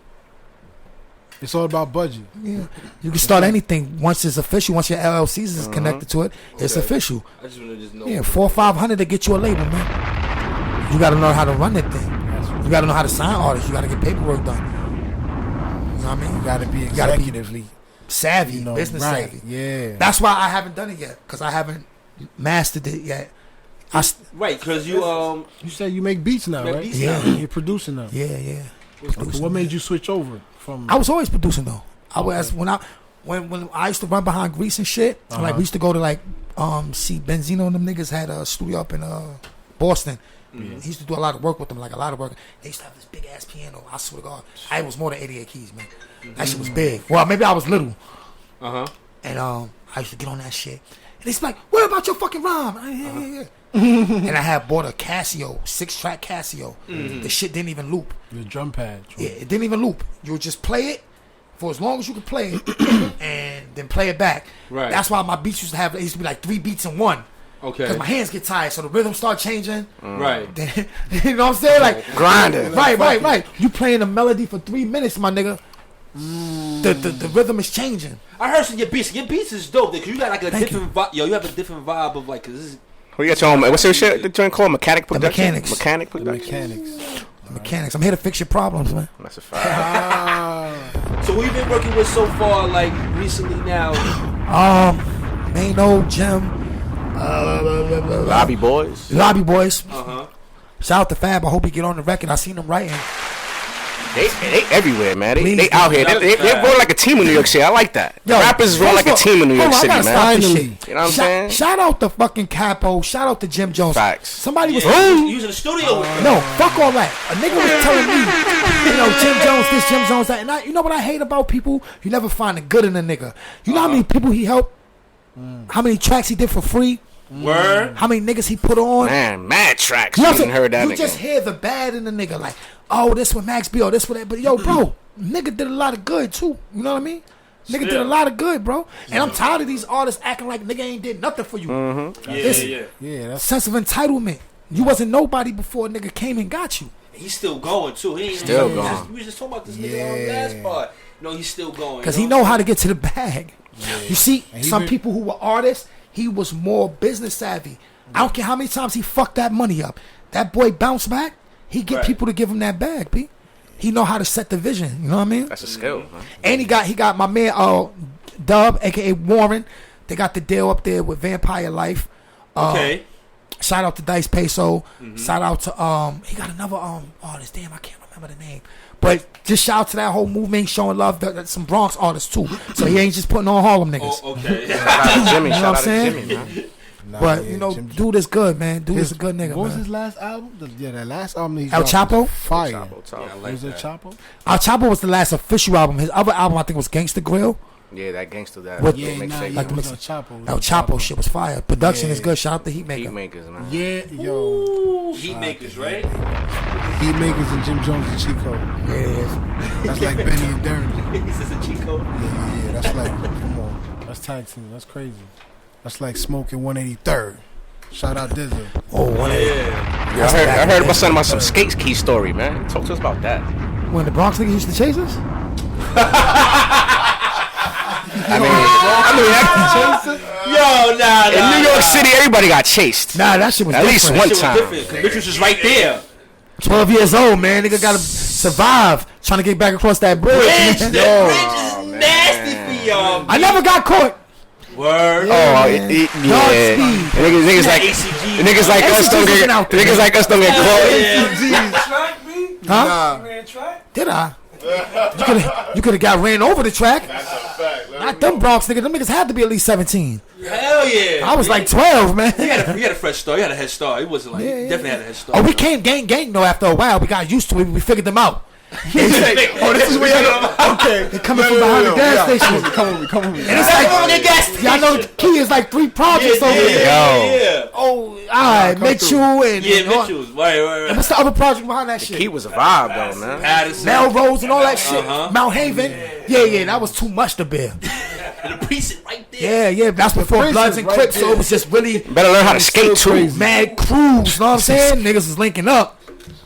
It's all about budget. Yeah, you can start anything once it's official. Once your LLCs is connected to it, it's official. I just want to just know. Yeah, $400 or $500 to get you a label, man. You got to learn how to run that thing. You got to know how to sign artists. You got to get paperwork done. You know what I mean? You gotta be You gotta be executively savvy, you know, business right. savvy. Yeah. That's why I haven't done it yet because I haven't mastered it yet. Right, because you You said you make beats now, Make right? beats now. You're producing now. Yeah. Okay, what made you switch over from? I was always producing though. I was when I used to run behind Grease and shit. Like we used to go to like see Benzino and them niggas had a studio up in Boston. He used to do a lot of work with them, like a lot of work. They used to have this big ass piano. I swear to God, it was more than 88 keys, man. That shit was big. Well, maybe I was little. And I used to get on that shit. And he's like, "What about your fucking rhyme?" And I had bought a Casio, 6-track Casio. The shit didn't even loop. The drum pad. Yeah, it didn't even loop. You would just play it for as long as you could play it, and then play it back. Right. That's why my beats used to be like 3 beats in one. Okay. Because my hands get tired, so the rhythm start changing. Right. Then, you know what I'm saying? Like grinding. Right. You playing a melody for 3 minutes, my nigga. The rhythm is changing. I heard some of your beats. Your beats is dope because you got like a different vibe. Yo, you have a different vibe of like. Cause this is, Who you got your own? What's your shit? The joint called Mechanic Production? Mechanics. Mechanics. I'm here to fix your problems, man. That's a fact. So who you been working with so far, like recently now? Mano, Jim. Lobby Boys. Shout out to Fab. I hope he get on the record. I seen him writing. They everywhere, man. They out here. They roll like a team in New York City. I like that. Yo, rappers roll like a team in New York City, man. Finally. You know what I'm saying? Shout out to fucking Capo. Shout out to Jim Jones. Facts. Somebody was using the studio with them. No, fuck all that. A nigga was telling me, Jim Jones this, Jim Jones that. And you know what I hate about people? You never find the good in a nigga. You know how many people he helped? How many tracks he did for free? Word. How many niggas he put on? Man, mad tracks. You heard that you just hear the bad in the nigga. Like, oh, this with Max B, or this with that. But yo, bro, nigga did a lot of good too. You know what I mean? Nigga did a lot of good, bro. And I'm tired of these artists acting like nigga ain't did nothing for you. Yeah, that's sense of entitlement. You wasn't nobody before a nigga came and got you. He's still going too. He ain't still going. We was just talking about this nigga on the last part. No, he's still going. Because he know how to get to the bag. You see, some people who were artists, he was more business savvy. I don't care how many times he fucked that money up. That boy bounced back. He get people to give him that bag, P. He know how to set the vision. You know what I mean? That's a skill, man. And he got my man Dub, aka Warren. They got the deal up there with Vampire Life. Okay. Shout out to Dice Peso. Shout out to he got another artist. Damn, I can't remember the name. But just shout out to that whole movement, showing love to some Bronx artists too. So he ain't just putting on Harlem niggas. Oh, okay. Shout out to Jimmy. You know Shout what out I'm to saying? Jimmy, man. But you know, dude is good, man. Dude is a good nigga. What was man. his last album? That last album he El dropped Chapo? was fire. Chapo. Was it Chapo? El Chapo was the last official album. His other album, I think, was Gangsta Grill. Yeah, that gangster that. With- Yeah, mixtape. nah, Like it the was mix- El Chapo. El Chapo shit was fire. Production Yeah. is good. Shout out to Heatmaker. Heatmakers, man. Yeah, yo. Heat makers, right? Heatmakers and Jim Jones and Chico. Yeah, it is. That's like Benny and Derry. He says a Chico. Yeah, that's like, come on. That's tag team. That's crazy. That's like Smoking 183rd. Shout out Dizzle. Oh, one Yeah, I heard about something about some skate key story, man. Talk to us about that. When the Bronx niggas used to chase us? In New York City, everybody got chased. Nah, that shit was At least different. one Shit was time. different. Mitch was just right there. 12 years old, man. Nigga gotta survive trying to get back across that bridge. Bridge, man. that bridge is nasty for y'all. I never got caught. Word. Oh, man. yeah. Dog speed. Niggas like ACG. niggas like us don't ACG's get out there. niggas like us don't get caught. Yeah. Track me? Huh? You ran track? Did I? You could have got ran over the track. Not them Bronx niggas. Them niggas had to be at least 17. Hell yeah. I was like 12, man. He had a fresh start. He had a head start. He wasn't like, Yeah. definitely had a head start. Oh, we came gang though after a while. We got used to it. We figured them out. Oh, this is where y'all Okay. They coming from behind the gas station. Come with me. And it's like, y'all know the key is like 3 projects over there. Yeah. Oh, alright, Mitchell and Yeah, Mitchell's. Right. And what's the other project behind that shit? Key was a vibe though, man. Addison. Melrose and all that shit. Uh-huh. Mount Haven. Yeah, that was too much to bear. And the precinct right there. Yeah, that's before precinct Bloods and right Crips, so there. it was just really Better learn how to skate too. mad crews, you know what I'm saying? Niggas was linking up.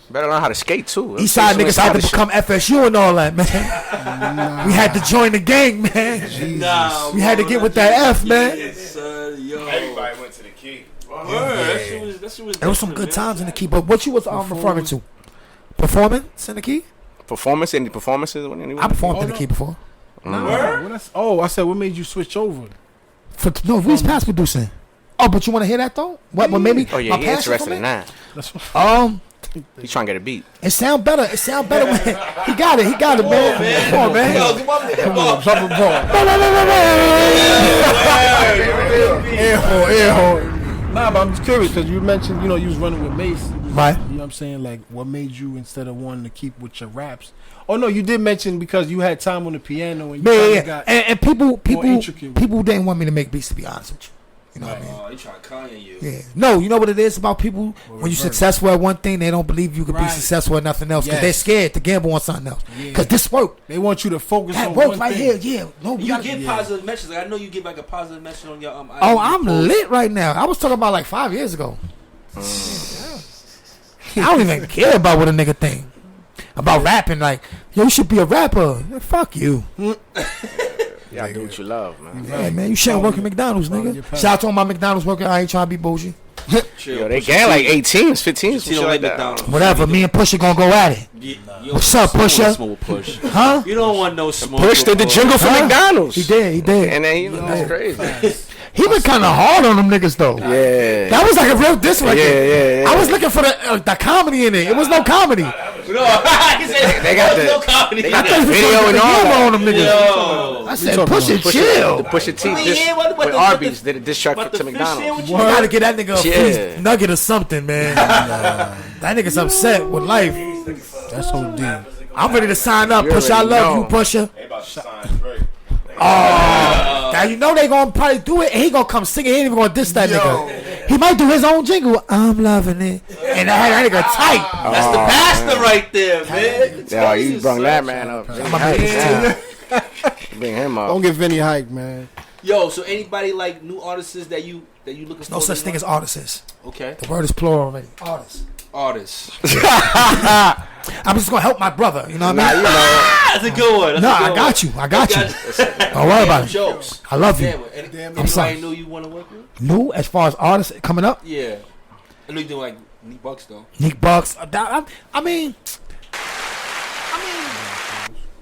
Better learn how to skate too. Eastside niggas had to become FSU and all that, man. We had to join the gang, man. Nah, We had to get with that F, man. Yes, yo. Everybody went to the key. Word. That shit was There was some good times in the key, but what you was referring to? Performance in the key? Performance, any performances? I performed in the key before. I said, what made you switch over? No, we was past producing. Oh, but you want to hear that though? What? Well, maybe Oh yeah, my he passion interested from in it? that. He's trying to get a beat. It sound better. It sound better when he got it. He got it, man. Come on, man. Yo, come on, Drop a ball. Air horn. Nah, but I'm just curious because you mentioned, you was running with Mace. Right. You know what I'm saying? Like, what made you, instead of wanting to keep with your raps? Oh, no, you did mention because you had time on the piano and you got and people intricate. didn't want me to make beats, to be honest with you. You know what I mean? Oh, he trying to Kanye you. Yeah. No, you know what it is about people? When you're successful at one thing, they don't believe you could be successful at nothing else because they're scared to gamble on something else. Because this worked. They want you to focus that on worked one right thing. here. Yeah. No, You get positive mentions. Like, I know you get like a positive mention on your Oh, I'm lit right now. I was talking about like 5 years ago. I don't even care about what a nigga think about rapping. Like, yo, you should be a rapper. Fuck you. Yeah, do what you love, man. Yeah, man, you shouldn't work at McDonald's, nigga. Shout out to all my McDonald's worker. I ain't trying to be bougie. Yo, they gang like 18s, 15s, You don't like McDonald's. Whatever. Me and Pusha gonna go at it. What's up, Pusha? Push. Huh? You don't want no smoke. Push did the jingle for McDonald's. He did. And then that's crazy. He been kind of hard on them niggas though. Yeah. That was like a real diss record. Yeah. I was looking for the comedy in it. It was no comedy. They got the- no comedy. they got the video and all that. on them niggas. Yo. I said, Pusha, chill. The Pusha T what with the- Arby's did a diss track What to the fish McDonald's. sandwich You gotta get that nigga a Yeah. free nugget or something, man. That nigga's upset with life. That's OD. I'm ready to sign up. You Pusha, I already love know. you, Pusha. They about to sign Drake. Now you know they gonna probably do it, and he gonna come sing it. He ain't even gonna diss that nigga. He might do his own jingle. I'm loving it, and that nigga tight. That's the pastor right there, man. Yeah, you brung that man up. Bring him up. Don't get Vinny hype, man. Yo, so anybody like new artists that you looking for? No such thing as artists. Okay. The word is plural already. Artists. I'm just gonna help my brother. You know what I mean? That's a good one. No, I got you. Don't worry about it. Jokes. I love you. I'm sorry. Anybody new you want to work with? New as far as artists coming up. Yeah. I know you doing like Neat Bucks though. Nick Bucks. I mean,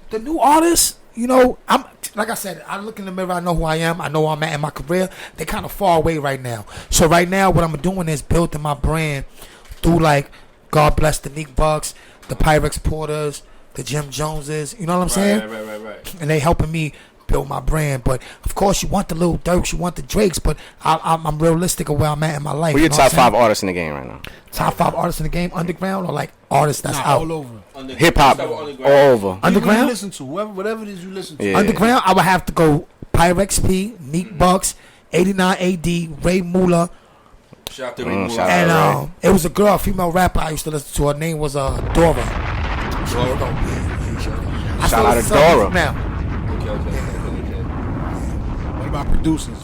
the new artists. You know, I'm like I said. I look in the mirror. I know who I am. I know where I'm at in my career. They're kind of far away right now. So right now, what I'm doing is building my brand through like God bless the Nick Bucks, the Pyrex Porters, the Jim Joneses. You know what I'm saying? Right. And they helping me build my brand. But of course, you want the Lil Durks, you want the Drakes. But I'm realistic of where I'm at in my life. Who your you know top what I'm 5 artists in the game right now? Top 5 artists in the game, underground or like artists that's out? All over. Hip hop, all over. Who you Underground? listen to whatever it is you listen to. Yeah. Underground, I would have to go Pyrex P, Neat Bucks, 89 AD, Ray Mula, Shout out to shout out. and it was a girl, a female rapper I used to listen to. Her name was Dora. I Shout still out to listen her Dora. now. Okay. What about producers?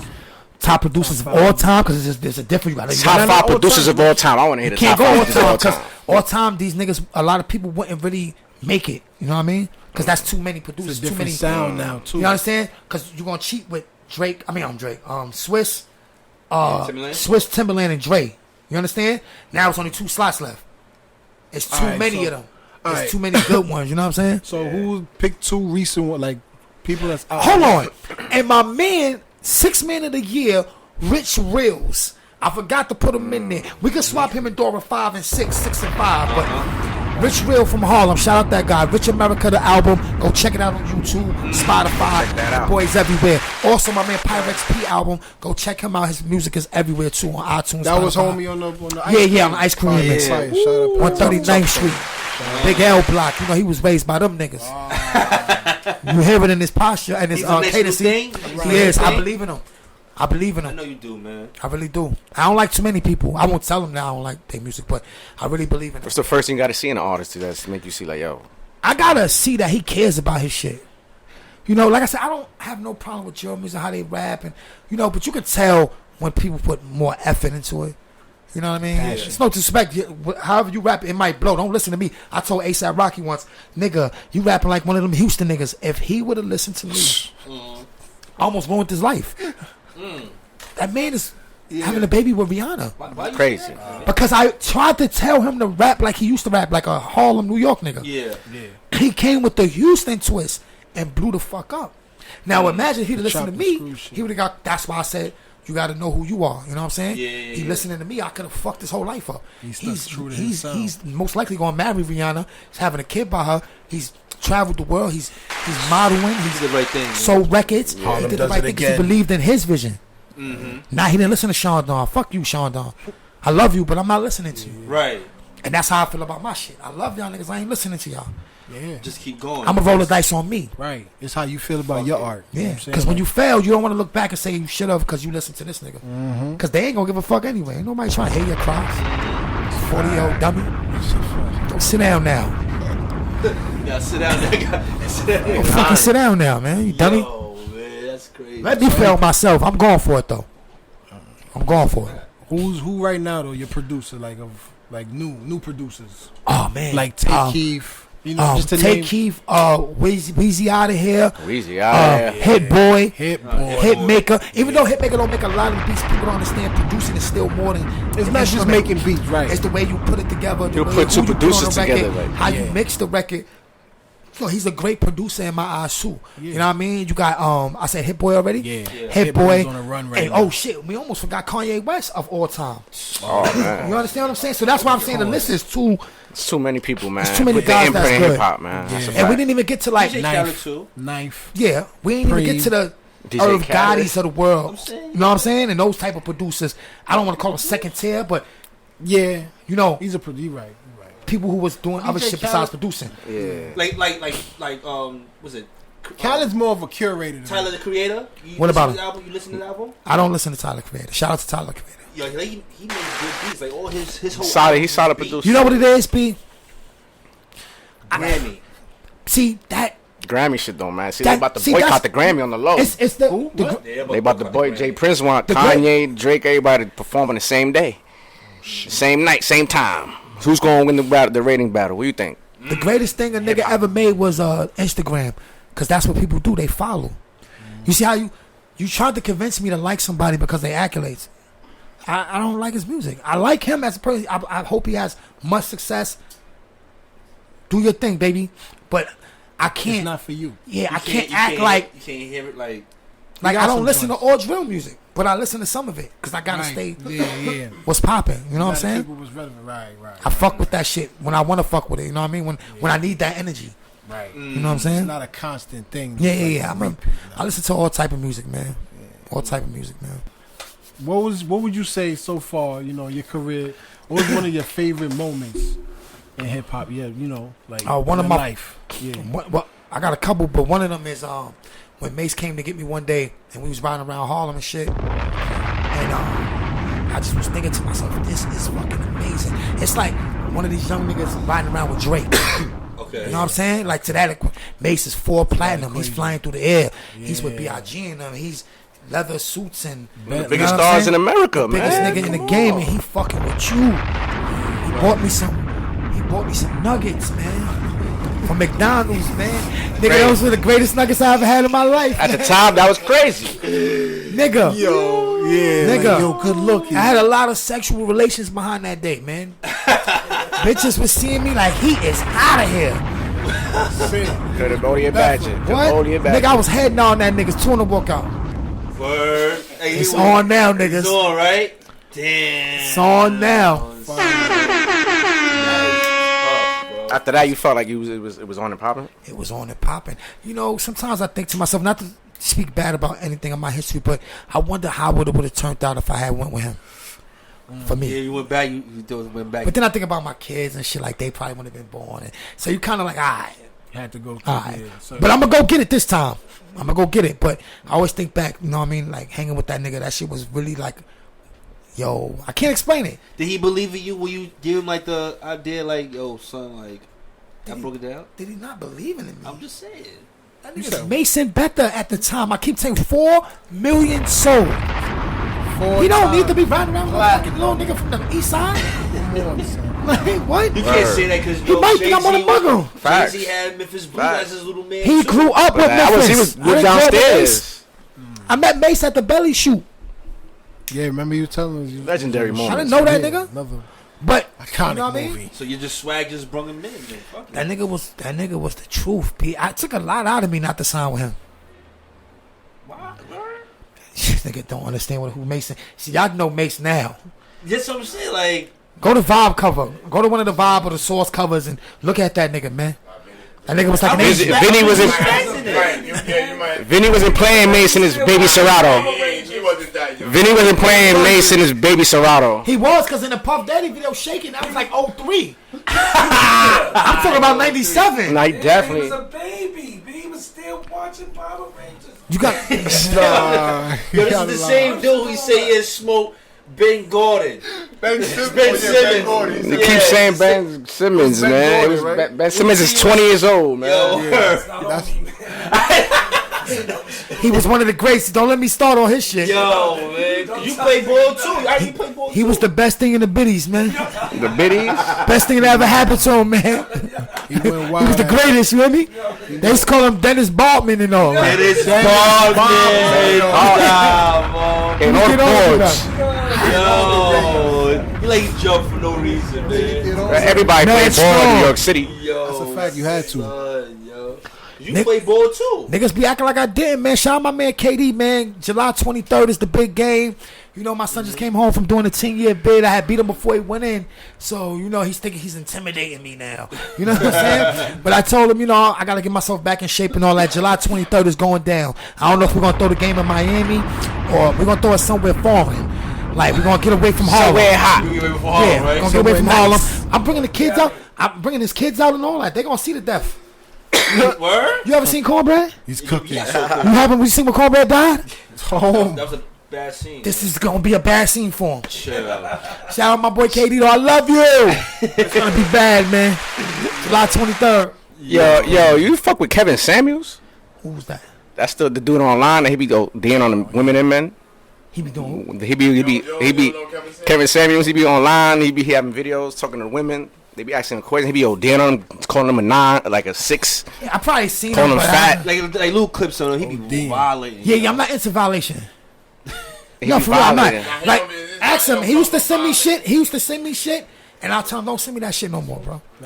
Top producers of all time, because there's a difference. Top 5 producers of all time. I want to hear the Can't top go 5 all producers of all time time. because all time these niggas, a lot of people wouldn't really make it. You know what I mean? Because that's too many It's producers, a too different many. sound now too. You understand? Because you're gonna cheat with Drake. Swiss, Timberland? Swiss, Timberland, and Dre. You understand? Now it's only 2 slots left. It's too Alright, many so- of them. alright. There's too many good ones. You know what I'm saying? So who picked 2 recent one, like people that's out? Hold on. And my man, 6th man of the year, Rich Reels. I forgot to put him in there. We could swap him and Dora 5 and 6, 6 and 5, but Rich Real from Harlem, shout out that guy. Rich America, the album. Go check it out on YouTube, Spotify. Check that out. Boys everywhere. Also, my man Pyrex P album. Go check him out. His music is everywhere too on iTunes. That was Spotify. homie on the ice cream. Yeah, on the ice cream Yeah, mix. fire. Shout out to 139th Street. Big L Block. You know, he was raised by them niggas. You hear it in his posture and his He's a next cadence. new He thing? is. I Thing? believe in him. I believe in I him. know you do, man. I really do. I don't like too many people. I won't tell them that I don't like their music, but I really believe in it. What's the first thing you got to see in an artist to make you see like, yo? I gotta see that he cares about his shit. You know, like I said, I don't have no problem with your music, how they rap, and you know, but you can tell when people put more effort into it. You know what I mean? It's no disrespect. However you rap, it might blow. Don't listen to me. I told A$AP Rocky once, nigga, you rapping like one of them Houston niggas. If he would have listened to me, I almost ruined his life. That man is having a baby with Rihanna. Why you Crazy. say that? Because I tried to tell him to rap like he used to rap, like a Harlem, New York nigga. Yeah. He came with the Houston twist and blew the fuck up. Now imagine if he'd have listened to chop me, and screw shit. he would have got. That's why I said you got to know who you are. You know what I'm saying? Yeah, he listening to me. I could have fucked his whole life up. He's most likely going to marry Rihanna. He's having a kid by her. He's traveled the world. He's modeling. He's the right thing. Sold records. He did the right thing because he believed in his vision. Now he didn't listen to Chaundon. Fuck you, Chaundon. I love you, but I'm not listening to you. Right. And that's how I feel about my shit. I love y'all niggas. I ain't listening to y'all. Yeah. Just keep going. I'm gonna roll the dice on me. Right. It's how you feel about your art. Yeah. Because when you fail, you don't want to look back and say you should have because you listened to this nigga. Because they ain't gonna give a fuck anyway. Ain't nobody trying to hear your cries. 40-year-old dummy. Go sit down now. Yeah, sit down, nigga. Sit down. Go fucking sit down now, man. You dummy. Yo, man, that's crazy. Let me fail myself. I'm going for it though. I'm going for it. Who right now though? Your producer, like new producers. Oh man, like Take Keef. You know, just to Take name Keef, Weezy out of here. Weezy out here. Hit Boy, Hit Maker. Even though Hit Maker don't make a lot of beats, people don't understand producing is still more than It's not just making beats, right? It's the way you put it together. You put two producers together, record, how you mix the record. Yo, he's a great producer in my eyes too. You know what I mean? You got I said Hit Boy already. Yeah. Hit Boy on a run right and now. oh shit, we almost forgot Kanye West of all time. Oh man, You understand what I'm saying? So that's why I'm saying the list is too. it's too many people, man. It's too many with guys the that's imprint in good. hip hop, man. That's a And fact. we didn't even get to like DJ Khaled too. Knife. Yeah, we ain't even get to the DJ Irv Khaled. Gotti's of the world. You know what I'm saying? And those type of producers, I don't want to call them second tier, but Yeah. you know, He's a producer. Right. people who was doing other DJ shit Khaled. besides producing. Yeah. Like was it? Khaled's more of a curator. Tyler the Creator. What about him? You listen to the album? I don't listen to Tyler Creator. Shout out to Tyler Creator. Yo, he made good beats. Like all his whole. Solid. He's solid beats. producer. You know what it is, B? Grammy. See that Grammy shit though, man. See, That- they about to see, boycott that's- the Grammy on the low. it's the They about to boy Jay Prince want The Kanye, Drake, everybody to perform on the same day, same night, same time. Who's going to win the rating battle? What do you think? the greatest thing a nigga ever made was Instagram, because that's what people do. They follow. You see how you tried to convince me to like somebody because they accolades. I don't like his music. I like him as a person. I hope he has much success. Do your thing, baby. But I can't. It's not for you. Yeah, I can't You act like you can't hear it like. I got don't some listen joints. to all drill music, but I listen to some of it because I gotta Right. stay. Yeah. What's popping? You know what I'm saying? People was relevant. Right. I fuck with that shit when I want to fuck with it. You know what I mean? When I need that energy. Right. You know what I'm saying? It's not a constant thing. Yeah. I listen to all type of music, man. All type of music, man. What would you say so far? You know, your career. What was one of your favorite moments in hip hop? Yeah, you know, like One in of my life. Yeah. Well, I got a couple, but one of them is when Mace came to get me one day, and we was riding around Harlem and shit, and I just was thinking to myself, this is fucking amazing. It's like one of these young niggas riding around with Drake. Okay. You know what I'm saying? Like to that, Mace is 4 platinum. He's flying through the air. He's with B.I.G. and them. He's leather suits and The biggest stars in America, man. biggest nigga in the game, and he fucking with you. He bought me some nuggets, man, from McDonald's, man. Nigga, those were the greatest nuggets I ever had in my life. At the time, that was crazy. Nigga, nigga, like, yo, good looking. I had a lot of sexual relations behind that day, man. Bitches was seeing me like he is out of here. Cambodia Badger. What? Cambodia Nigga, I Badger. was heading on that nigga's tuna workout. Word. Hey, It's on now, It's niggas. on, right? Damn. It's on now. After that, you felt like it was on and popping. It was on and popping. You know, sometimes I think to myself, not to speak bad about anything in my history, but I wonder how it would have turned out if I had went with him. For me. Yeah, you went back. You went back. But then I think about my kids and shit, like they probably wouldn't have been born. And so you kind of like, all right. Had to go through Alright. But I'm gonna go get it this time. I'm gonna go get it. But I always think back, you know what I mean? Like hanging with that nigga, that shit was really like, yo, I can't explain it. Did he believe in you when you give him like the idea, like, yo, son, like, I broke it down? Did he not believe in me? I'm just saying. That nigga's Mason Better at the time. I keep saying 4 million sold. He don't need to be riding around with a fucking little nigga from the east side. Like, what? You can't say that because He might think I'm on a bugger. Facts. Jay-Z had Memphis Blue Facts. as his little man. He too. grew up with He Memphis. was I didn't grow up with Mace. downstairs. I met Mace at the belly shoot. Yeah, remember you telling us. Legendary I moment. didn't know that nigga. Another But iconic you know what I mean? movie. So you just swag just brung him in. Man. Fuck it. That nigga was the truth, P. I took a lot out of me not to sign with him. Nigga don't understand who Mason. See, y'all know Mason now. That's what I'm saying. Like, go to Vibe cover. Go to one of the Vibe or the Source covers and look at that nigga, man. That nigga was like an Asian. Vinny wasn't. Vinny wasn't playing Mason as Baby Serato. Vinny wasn't playing Mason as Baby Serato. He was, because in the Puff Daddy video, Shaking, that was like 03. I'm talking about 97. Nah, he definitely. He was a baby. He was still watching Power Rangers. You got. Yo, this is the same dude who say he has smoked Ben Gordon. Ben Simmons. You keep saying Ben Simmons, man. It was Ben Simmons is 20 years old, man. He was one of the greats. Don't let me start on his shit. Yo, man. You play ball too. You play ball He was the best thing in the biddies, man. The biddies? Best thing that ever happened to him, man. He went wild. He was the greatest, you hear me? They used to call him Dennis Baldwin and all. Dennis Baldwin. And all the boards. Yo, he like he jumped for no reason, man. Everybody played ball in New York City. Yo, That's a fact. You had to. son, yo. You play ball too. Niggas be acting like I didn't, man. Shout out my man KD, man. July 23rd is the big game. You know, my son just came home from doing a 10-year bid. I had beat him before he went in. So, you know, he's thinking he's intimidating me now. You know what I'm saying? But I told him, you know, I got to get myself back in shape and all that. July 23rd is going down. I don't know if we're going to throw the game in Miami or we're going to throw it somewhere foreign. Like, we're going to get away from Harlem. Somewhere hot. Yeah, we're going to get away from Harlem. I'm bringing the kids out. I'm bringing his kids out and all that. They're going to see the death. Word? You ever seen Cornbread? He's cooking. You haven't? You seen when Cornbread died? Home. That was a bad scene. This is gonna be a bad scene for him. Chill. Shout out my boy KD though. I love you. It's gonna be bad, man. July 23rd. Yo, you fuck with Kevin Samuels? Who's that? That's the dude online that he be dating on the women and men. He be doing. He be Kevin Samuels. He be online. He be having videos talking to women. They be asking him questions. He be dating on them, calling them a 9, like a 6. Yeah, I probably seen Calling him. him fat. Like little clips on him. He be violating. Yeah, I'm not into violation. He No, be for real, I'm not. violating. Like, ask him. He used to send me shit. And I'll tell him, don't send me that shit no more, bro. I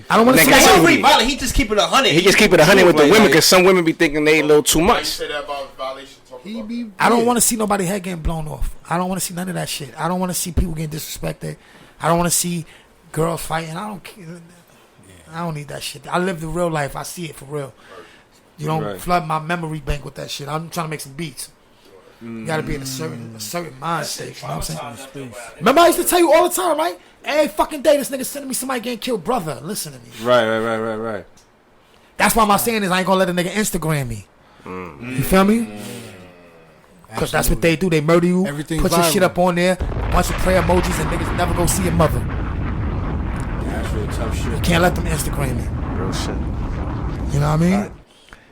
don't want to see Nigga, that so shit. he- Violent. He just keep it 100. He just keep it 100 with the women because some women be thinking they a little too Why you much. say that about violation? He be. I don't want to see nobody head getting blown off. I don't want to see none of that shit. I don't want to see people getting disrespected. I don't want to see girls fighting. I don't care. I don't need that shit. I live the real life. I see it for real. You don't flood my memory bank with that shit. I'm trying to make some beats. You gotta be in a certain mind state. You know what I'm saying? Remember I used to tell you all the time, right? Every fucking day this nigga sending me somebody getting killed. Brother, listen to me. Right. That's why my saying is I ain't gonna let a nigga Instagram me. You feel me? Because that's what they do. They murder you, Everything put your viral. shit up on there, bunch of prayer emojis, and niggas never go see your mother. That's real tough shit. You can't let them Instagram me. Real shit. You know what I mean?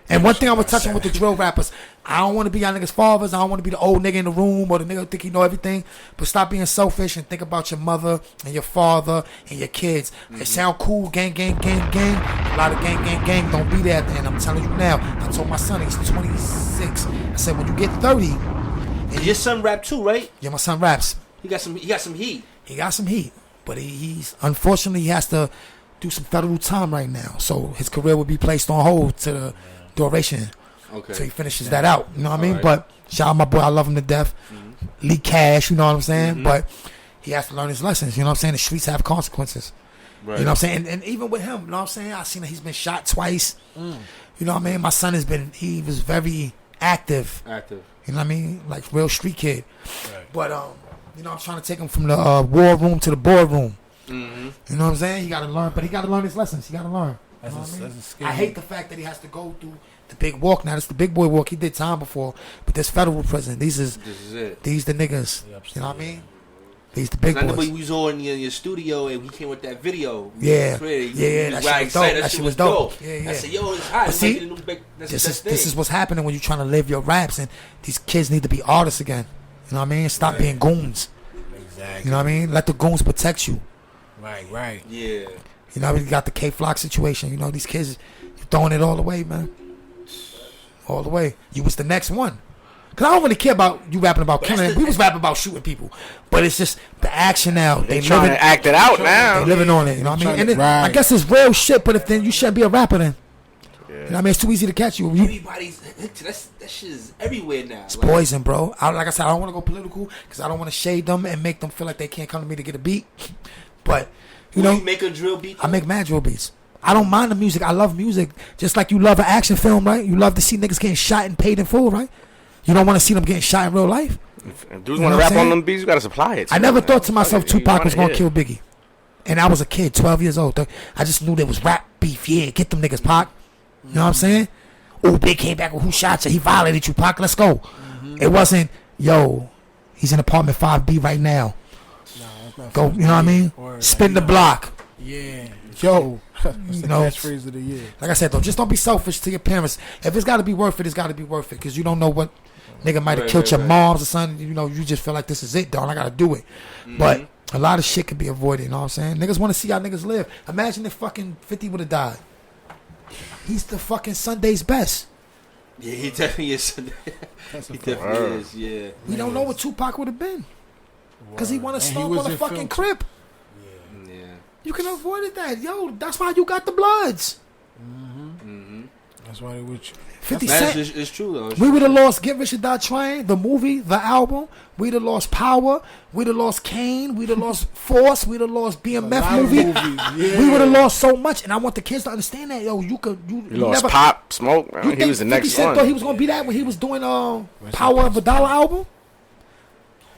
And one thing I was touching with the drill rappers, I don't want to be y'all niggas' fathers. I don't want to be the old nigga in the room or the nigga who think he know everything. But stop being selfish and think about your mother and your father and your kids. It sound cool, gang. A lot of gang don't be there at the end. I'm telling you now. I told my son, he's 26. I said, when you get 30, And your son rap too, right? yeah, my son raps. He got some heat. He got some heat. But he's unfortunately, he has to do some federal time right now. So his career will be placed on hold to the duration. Okay. So he finishes that out. You know what I mean? Right. But shout out my boy, I love him to death. Lee Cash, you know what I'm saying? But he has to learn his lessons. You know what I'm saying? The streets have consequences. Right. You know what I'm saying? And even with him, you know what I'm saying? I seen that he's been shot twice. You know what I mean? My son he was very active. You know what I mean? Like real street kid. Right. But you know, I'm trying to take him from the war room to the boardroom. You know what I'm saying? He got to learn, but he got to learn his lessons. He got to learn. I hate the fact that he has to go through the big walk now. It's the big boy walk. He did time before, but this federal prison. This is it. These the niggas. You know what I mean? These the big boys. I remember we was all in your studio and he came with that video. Yeah, that shit was dope. Yeah. I said, yo, it's hot. See, this is what's happening when you're trying to live your raps, and these kids need to be artists again. You know what I mean? Stop being goons. Exactly. You know what I mean? Let the goons protect you. Right. Yeah. You know, we got the K-Flock situation. You know, these kids, you throwing it all away, man. All the way. You was the next one. Because I don't really care about you rapping about killing. We was rapping about shooting people. But it's just the action now. They trying to act it out now. They living on it, you know what I mean? And I guess it's real shit, but if then you shouldn't be a rapper then. You know what I mean? It's too easy to catch you. Everybody's that shit is everywhere now. It's poison, bro. Like I said, I don't want to go political because I don't want to shade them and make them feel like they can't come to me to get a beat. But you make a drill beat. I make mad drill beats. I don't mind the music. I love music, just like you love an action film, right? You love to see niggas getting shot and paid in full, right? You don't want to see them getting shot in real life. If dudes want to rap on them beats, you got to supply it. I never thought to myself Tupac was going to kill Biggie. And I was a kid, 12 years old. I just knew there was rap beef. Yeah, get them niggas, Pac. You know what I'm saying? Oh, Big came back with who shot you. He violated you, Pac. Let's go. It wasn't, yo, he's in apartment 5B right now. Go, you know what I mean? Spin the block. Yeah. Yo. That's the catchphrase of the year. Like I said, though, just don't be selfish to your parents. If it's got to be worth it, it's got to be worth it. Because you don't know what nigga might have killed your moms or something. You know, you just feel like this is it, dog. I got to do it. But a lot of shit could be avoided, you know what I'm saying? Niggas want to see how niggas live. Imagine if fucking 50 would have died. He's the fucking Sunday's best. Yeah, he definitely is. He definitely is, yeah. We don't know what Tupac would have been. Because he want to stomp on a fucking crib. Yeah. You can avoid that. Yo, that's why you got the Bloods. That's why they with you. 50 Cent. It's true, though. We would have lost Get Rich or Die Trying, the movie, the album. We'd have lost Power. We'd have lost Kane. We'd have lost Force. We'd have lost BMF movie. Yeah. We would have lost so much. And I want the kids to understand that. Yo, you lost never, Pop, Smoke. Man. He was the next 50 Cent one. Thought he was going to be that when he was doing Power of a Dollar album?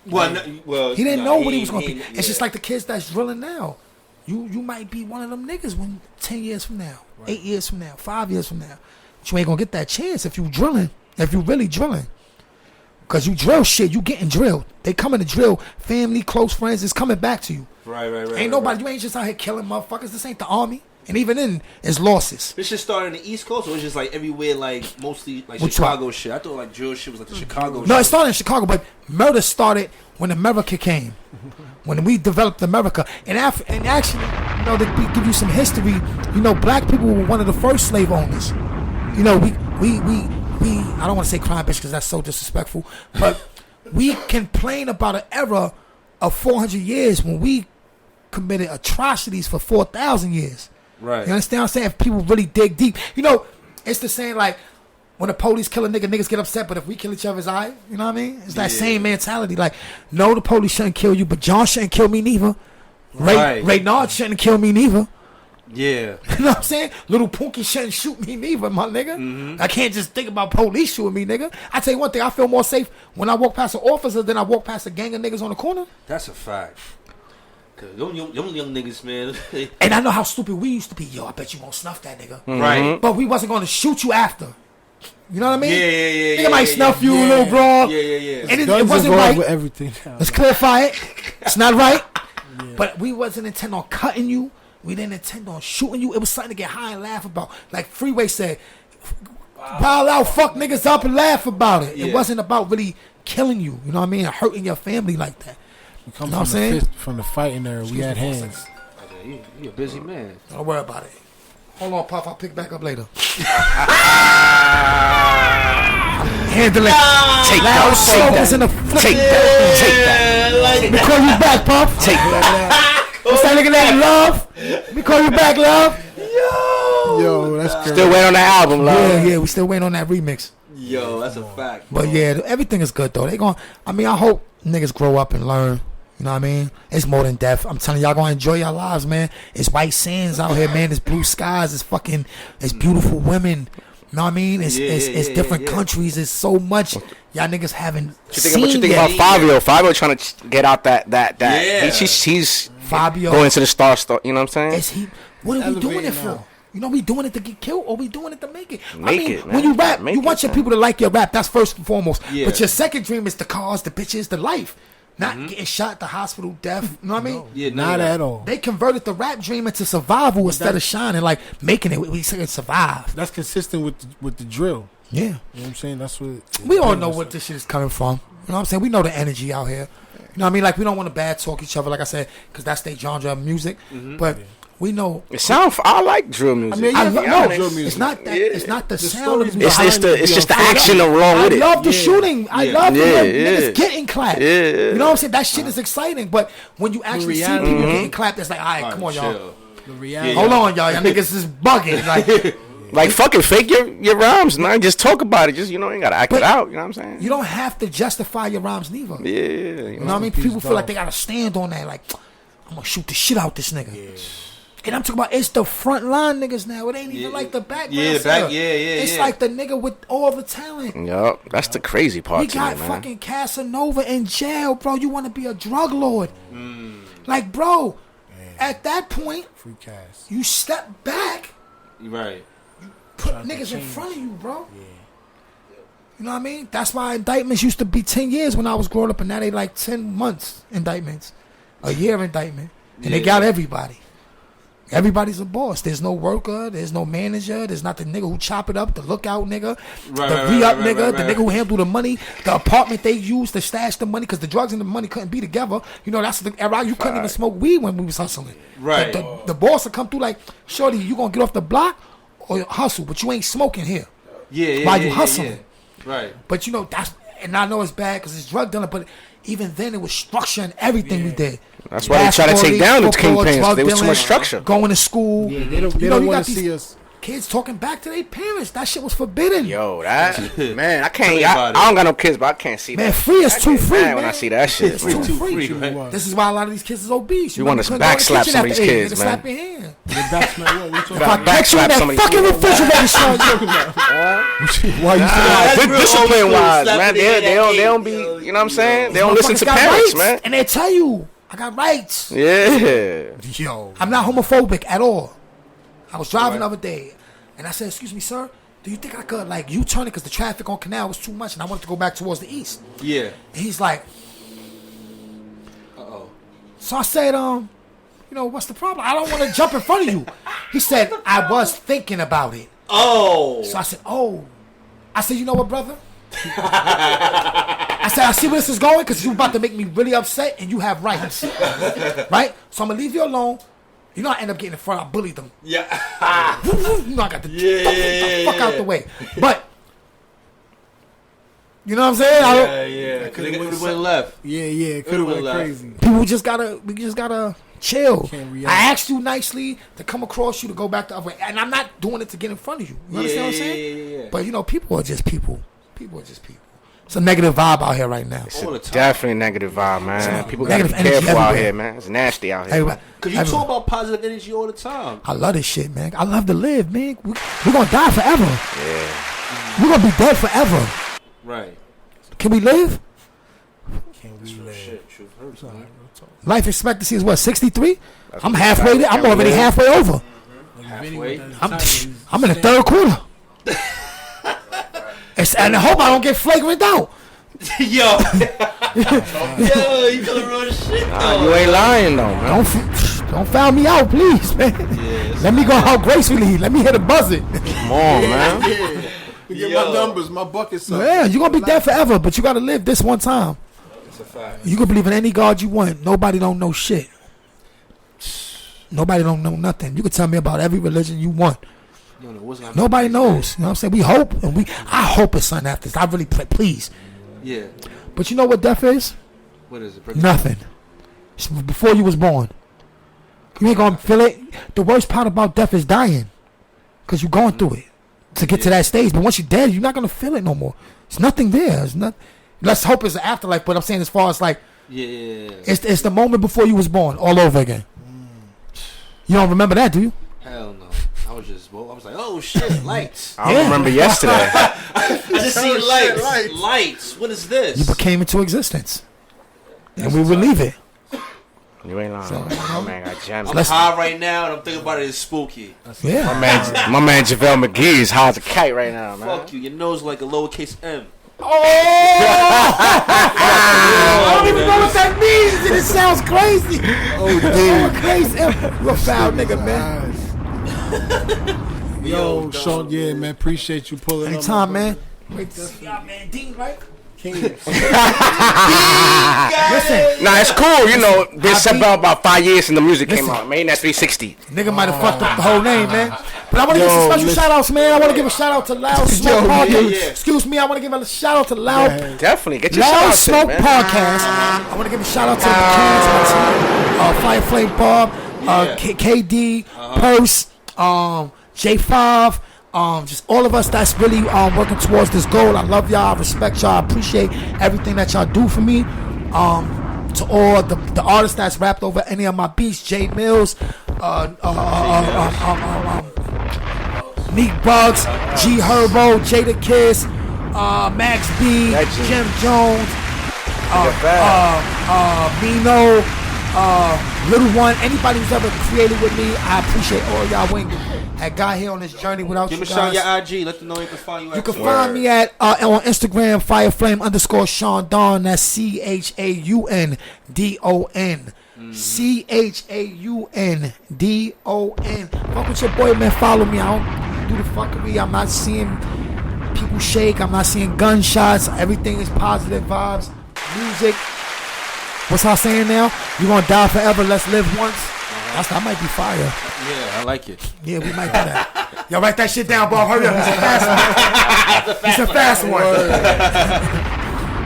Well, he didn't know what he was going to be. It's just like the kids that's drilling now. You might be one of them niggas when 10 years from now, 8 years from now, 5 years from now. But you ain't going to get that chance if you drilling, if you really drilling. Because you drill shit, you getting drilled. They coming to drill. Family, close friends is coming back to you. Right. Ain't nobody, you ain't just out here killing motherfuckers. This ain't the army. And even then, it's losses. This shit started in the East Coast, or was just like everywhere, like mostly like Chicago shit? I thought like drill shit was like the Chicago shit. No, it started in Chicago, but murder started when America came. When we developed America. And actually, you know, to give you some history, you know, black people were one of the first slave owners. You know, we I don't want to say crime bitch because that's so disrespectful, but we complain about an era of 400 years when we committed atrocities for 4,000 years. Right. You understand what I'm saying? If people really dig deep. You know, it's the same like when the police kill a nigga, niggas get upset, but if we kill each other's eye, you know what I mean? It's that same mentality. Like, no, the police shouldn't kill you, but John shouldn't kill me neither. Ray Nard shouldn't kill me neither. Yeah. You know what I'm saying? Little Punky shouldn't shoot me neither, my nigga. I can't just think about police shooting me, nigga. I tell you one thing, I feel more safe when I walk past an officer than I walk past a gang of niggas on the corner. That's a fact. Cause them young niggas, man. And I know how stupid we used to be. Yo, I bet you won't snuff that nigga. Right. But we wasn't going to shoot you after. You know what I mean? Yeah. Nigga might snuff you, little bro. Yeah. And it wasn't right. With everything. Let's clarify it. It's not right. But we wasn't intent on cutting you. We didn't intend on shooting you. It was something to get high and laugh about. Like Freeway said, wild out, fuck niggas up and laugh about it. It wasn't about really killing you. You know what I mean? Hurting your family like that. We come you know what I'm saying? From the fighting era. We had hands. You a busy man. Don't worry about it. Hold on, Pop. I'll pick back up later. Handle it. Take that. Take that. Let me call you back, Pop. Take that. What's that nigga name? Love? Let me call you back, Love. Yo, that's crazy. Still waiting on that album, Love. Yeah, we still waiting on that remix. Yo, that's a fact. But yeah, everything is good though. I hope niggas grow up and learn. You know what I mean? It's more than death. I'm telling y'all gonna enjoy your lives, man. It's white sands out here, man. It's blue skies. It's beautiful women. You know what I mean? It's different countries. It's so much. Y'all niggas haven't seen. What you think about Fabio? Fabio trying to get out that. Yeah. He's Fabio going to the star. You know what I'm saying? What are we doing it for? You know, we doing it to get killed or we doing it to make it? Make it, man. When you rap, Make you want your people to like your rap. That's first and foremost. Yeah. But your second dream is the cars, the bitches, the life. Not getting shot, the hospital, death. You know what I mean? Yeah, Not at all. They converted the rap dream into survival instead of shining, like making it. We say survive. That's consistent with the drill. Yeah. You know what I'm saying? That's what. We all know what this shit is coming from. You know what I'm saying? We know the energy out here. You know what I mean? Like, we don't want to bad talk each other, like I said, because that's their genre of music. But we know. I like drill music. I mean, I love drill music. It's not that. It's not the sound of the It's music. just the action along with it. I love the shooting. I love the niggas getting clapped. Yeah. You know what I'm saying? That shit is exciting. But when you actually see people getting clapped, it's like, all right, come on, y'all. The reality. Hold on, y'all. Y'all niggas is bugging. Like, Like, fucking fake your rhymes, man. Just talk about it. Just, you ain't got to act it out. You know what I'm saying? You don't have to justify your rhymes neither. Yeah. You know what I mean? People feel like they got to stand on that. Like, I'm going to shoot the shit out this nigga. Yeah. And I'm talking about it's the front line niggas now. It ain't even like the background. It's like the nigga with all the talent. Yup. That's the crazy part. We got fucking Casanova in jail, bro. You want to be a drug lord. Like, bro, at that point, free cash. You step back. Right. Put niggas in front of you, bro. Yeah. You know what I mean? That's why indictments used to be 10 years when I was growing up, and now they like 10 months indictments. A year indictment. And they got everybody. Everybody's a boss. There's no worker. There's no manager. There's not the nigga who chop it up, the lookout nigga, the re-up nigga, the nigga who handle the money, the apartment they used to stash the money because the drugs and the money couldn't be together. You know, that's the era. You couldn't even smoke weed when we was hustling. Right. The boss would come through like, shorty, you gonna get off the block or hustle, but you ain't smoking here. While you hustling. Right. But and I know it's bad because it's drug dealing, but even then it was structure and everything we did. That's why they try to take down the kingpins. There was too much structure. Going to school. Yeah, they don't want to see us. Kids talking back to their parents. That shit was forbidden. Yo, man, I can't. I don't got no kids, but I can't see that. Man, free is too free. Man, when I see that shit, it's too free. Right? This is why a lot of these kids is obese. You want to backslap some of these kids, man? Slap your hand. Backslap some of these fucking refrigerator, son. Why you say discipline wise, man? They don't be. You know what I'm saying? They don't listen to parents, man. And they tell you, I got rights. Yeah. Yo, I'm not homophobic at all. I was driving the other day, and I said, "Excuse me, sir, do you think I could like U-turn it because the traffic on Canal was too much, and I wanted to go back towards the east?" Yeah. And he's like, So I said, what's the problem? I don't want to jump in front of you. He said, I was thinking about it. Oh. So I said, I said, you know what, brother? I said, I see where this is going because you're about to make me really upset, and you have rights, right? So I'm gonna leave you alone. You know, I end up getting in front. I bullied them. Yeah. You know, I got the fuck out the way. But you know what I'm saying? Yeah. Could have went left. Yeah. Could have went crazy. People we just gotta chill. I asked you nicely to come across you to go back the other way, and I'm not doing it to get in front of you. You understand what I'm saying? Yeah. But people are just people. People are just people. It's a negative vibe out here right now. It's definitely a negative vibe, man. People gotta be careful out here, man. It's nasty out here. Because you talk about positive energy all the time. I love this shit, man. I love to live, man. We're gonna die forever. Yeah. We're gonna be dead forever. Right. Can we live? Can we live? Shit, hurts, man. Life expectancy is what, 63? I'm halfway there. I'm already halfway over. Halfway? I'm in the third quarter. And I hope I don't get flagrant out. Yo, you telling real shit. You ain't lying though, man. Don't foul me out, please, man. Yeah, let me go out gracefully. Let me hit a buzzer. Come on, man. Get my numbers, my buckets up. Yeah, you're gonna be dead forever, but you gotta live this one time. That's a fact. You can believe in any God you want. Nobody don't know shit. Nobody don't know nothing. You can tell me about every religion you want. Nobody knows. You know what I'm saying? We hope, and I hope it's something after this. I really please. Yeah. But you know what death is? What is it? Nothing. It's before you was born. You ain't gonna feel it. The worst part about death is dying, cause you're going through it to get to that stage. But once you're dead, you're not gonna feel it no more. There's nothing there. It's not. Let's hope it's an afterlife. But I'm saying as far as like, it's the moment before you was born all over again. You don't remember that, do you? Hell no. I was like, oh shit, lights. I remember yesterday. I just see lights. Lights. What is this? You became into existence, and we will leave it. You ain't lying. My man got gems. I'm high right now, and I'm thinking about it. It's spooky. Yeah. My man JaVale McGee is high as a kite right now, man. Fuck you. Your nose like a lowercase m. Oh! I don't even know what that means, and it sounds crazy. Oh, dude. Crazy. You're a foul nigga, man. Yo, Sean, yeah, man, appreciate you pulling up. Anytime, man. Wait to see y'all, man. Dean, right? Keemz. Listen. Nah, it's cool. You know, been set about 5 years since the music came out. Man, that's 360. Nigga might have fucked up the whole name, man. But I want to give some special shout outs, man. I want to give a shout out to Loud Smoke Podcast. Excuse me, I want to give a shout out to Loud. Definitely. Get your Loud shout out Smoke man. Podcast. I want to give a shout out to the Keemz, Fire Flame Bob, KD, Purse, J5, just all of us that's really working towards this goal. I love y'all. I respect y'all. I appreciate everything that y'all do for me. To all the artists that's rapped over any of my beats, J Mills, Meek Bugs, G Herbo, Jada Kiss, Max B, Jim Jones, Mino, Little One, anybody who's ever created with me, I appreciate all y'all waiting. I got here on this journey without you guys. Give me your IG. Let them know you can find you at. You can find me at on Instagram, Fireflame_Chaundon. That's CHAUNDON. CHAUNDON. Fuck with your boy, man. Follow me. I don't do the fuckery. I'm not seeing people shake. I'm not seeing gunshots. Everything is positive vibes. Music. What's I saying now? You gonna die forever. Let's live once. That might be fire. Yeah, I like it. Yeah, we might do that. Y'all write that shit down, Bob. Hurry up. It's a fast one.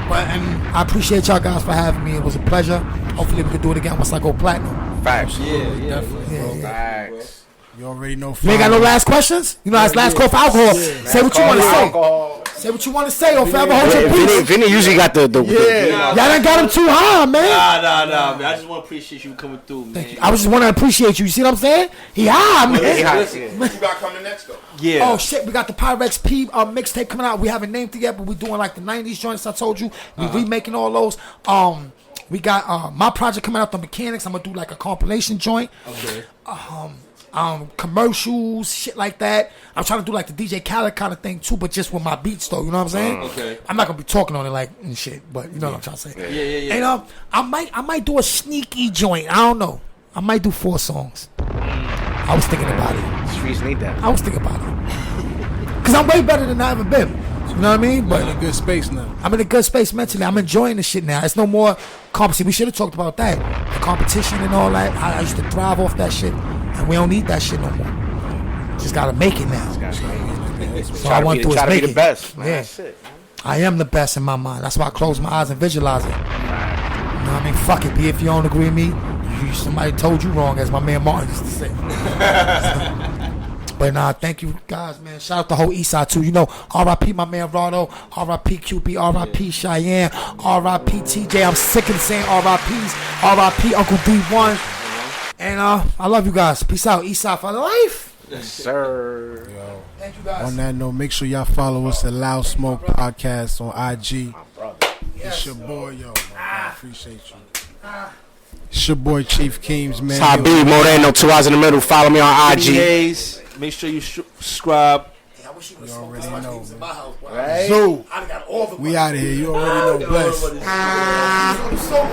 But I appreciate y'all guys for having me. It was a pleasure. Hopefully we can do it again once I go platinum. Facts. Yeah. Facts. You already know. You ain't got no last questions? You know, it's last call for alcohol. Say what you want to say. Say what you want to say or forever hold your peace. Vinny usually got the y'all done got him too high, man. Nah, man. I just want to appreciate you coming through, man. I was just want to appreciate you. You see what I'm saying? He high, man. What you got coming next though? Yeah. Oh shit, we got the Pyrex P mixtape coming out. We haven't named it yet, but we're doing like the 90s joints I told you. We remaking all those. We got my project coming out, The Mechanics. I'm gonna do like a compilation joint. Okay. Commercials, shit like that. I'm trying to do like the DJ Khaled kind of thing too, but just with my beats though. You know what I'm saying? Okay. I'm not gonna be talking on it like and shit, but you know what I'm trying to say. Yeah. And I might do a sneaky joint. I don't know. I might do 4 songs. I was thinking about it. Streets need that. I was thinking about it. Cause I'm way better than I ever been. You know what I mean? But in a good space now. I'm in a good space mentally. I'm enjoying the shit now. It's no more competition. We should have talked about that. The competition and all that. I used to thrive off that shit. And we don't need that shit no more. Just gotta make it now. So I want to try to be the best. Yeah. That's it. I am the best in my mind. That's why I close my eyes and visualize it. You know what I mean? Fuck it. If you don't agree with me, somebody told you wrong, as my man Martin used to say. But thank you guys, man. Shout out the whole East Side too. You know, R.I.P. my man Rado, R.I.P. QB, R.I.P. Cheyenne, R.I.P. TJ. I'm sick of saying R.I.P.'s. R.I.P. Uncle D1. And I love you guys. Peace out. East Side for life. Yes, sir. Yo. Thank you guys. On that note, make sure y'all follow us at Loud Smoke Podcast on IG. It's your boy, yo. Man. I appreciate you. It's your boy Cheef Keemz, man. Habibi Moreno, 2 hours in the middle. Follow me on IG. Haze. Make sure you subscribe. I wish you You already know, man. house. Right? So, I got all the we out of here. You already know. Bless. So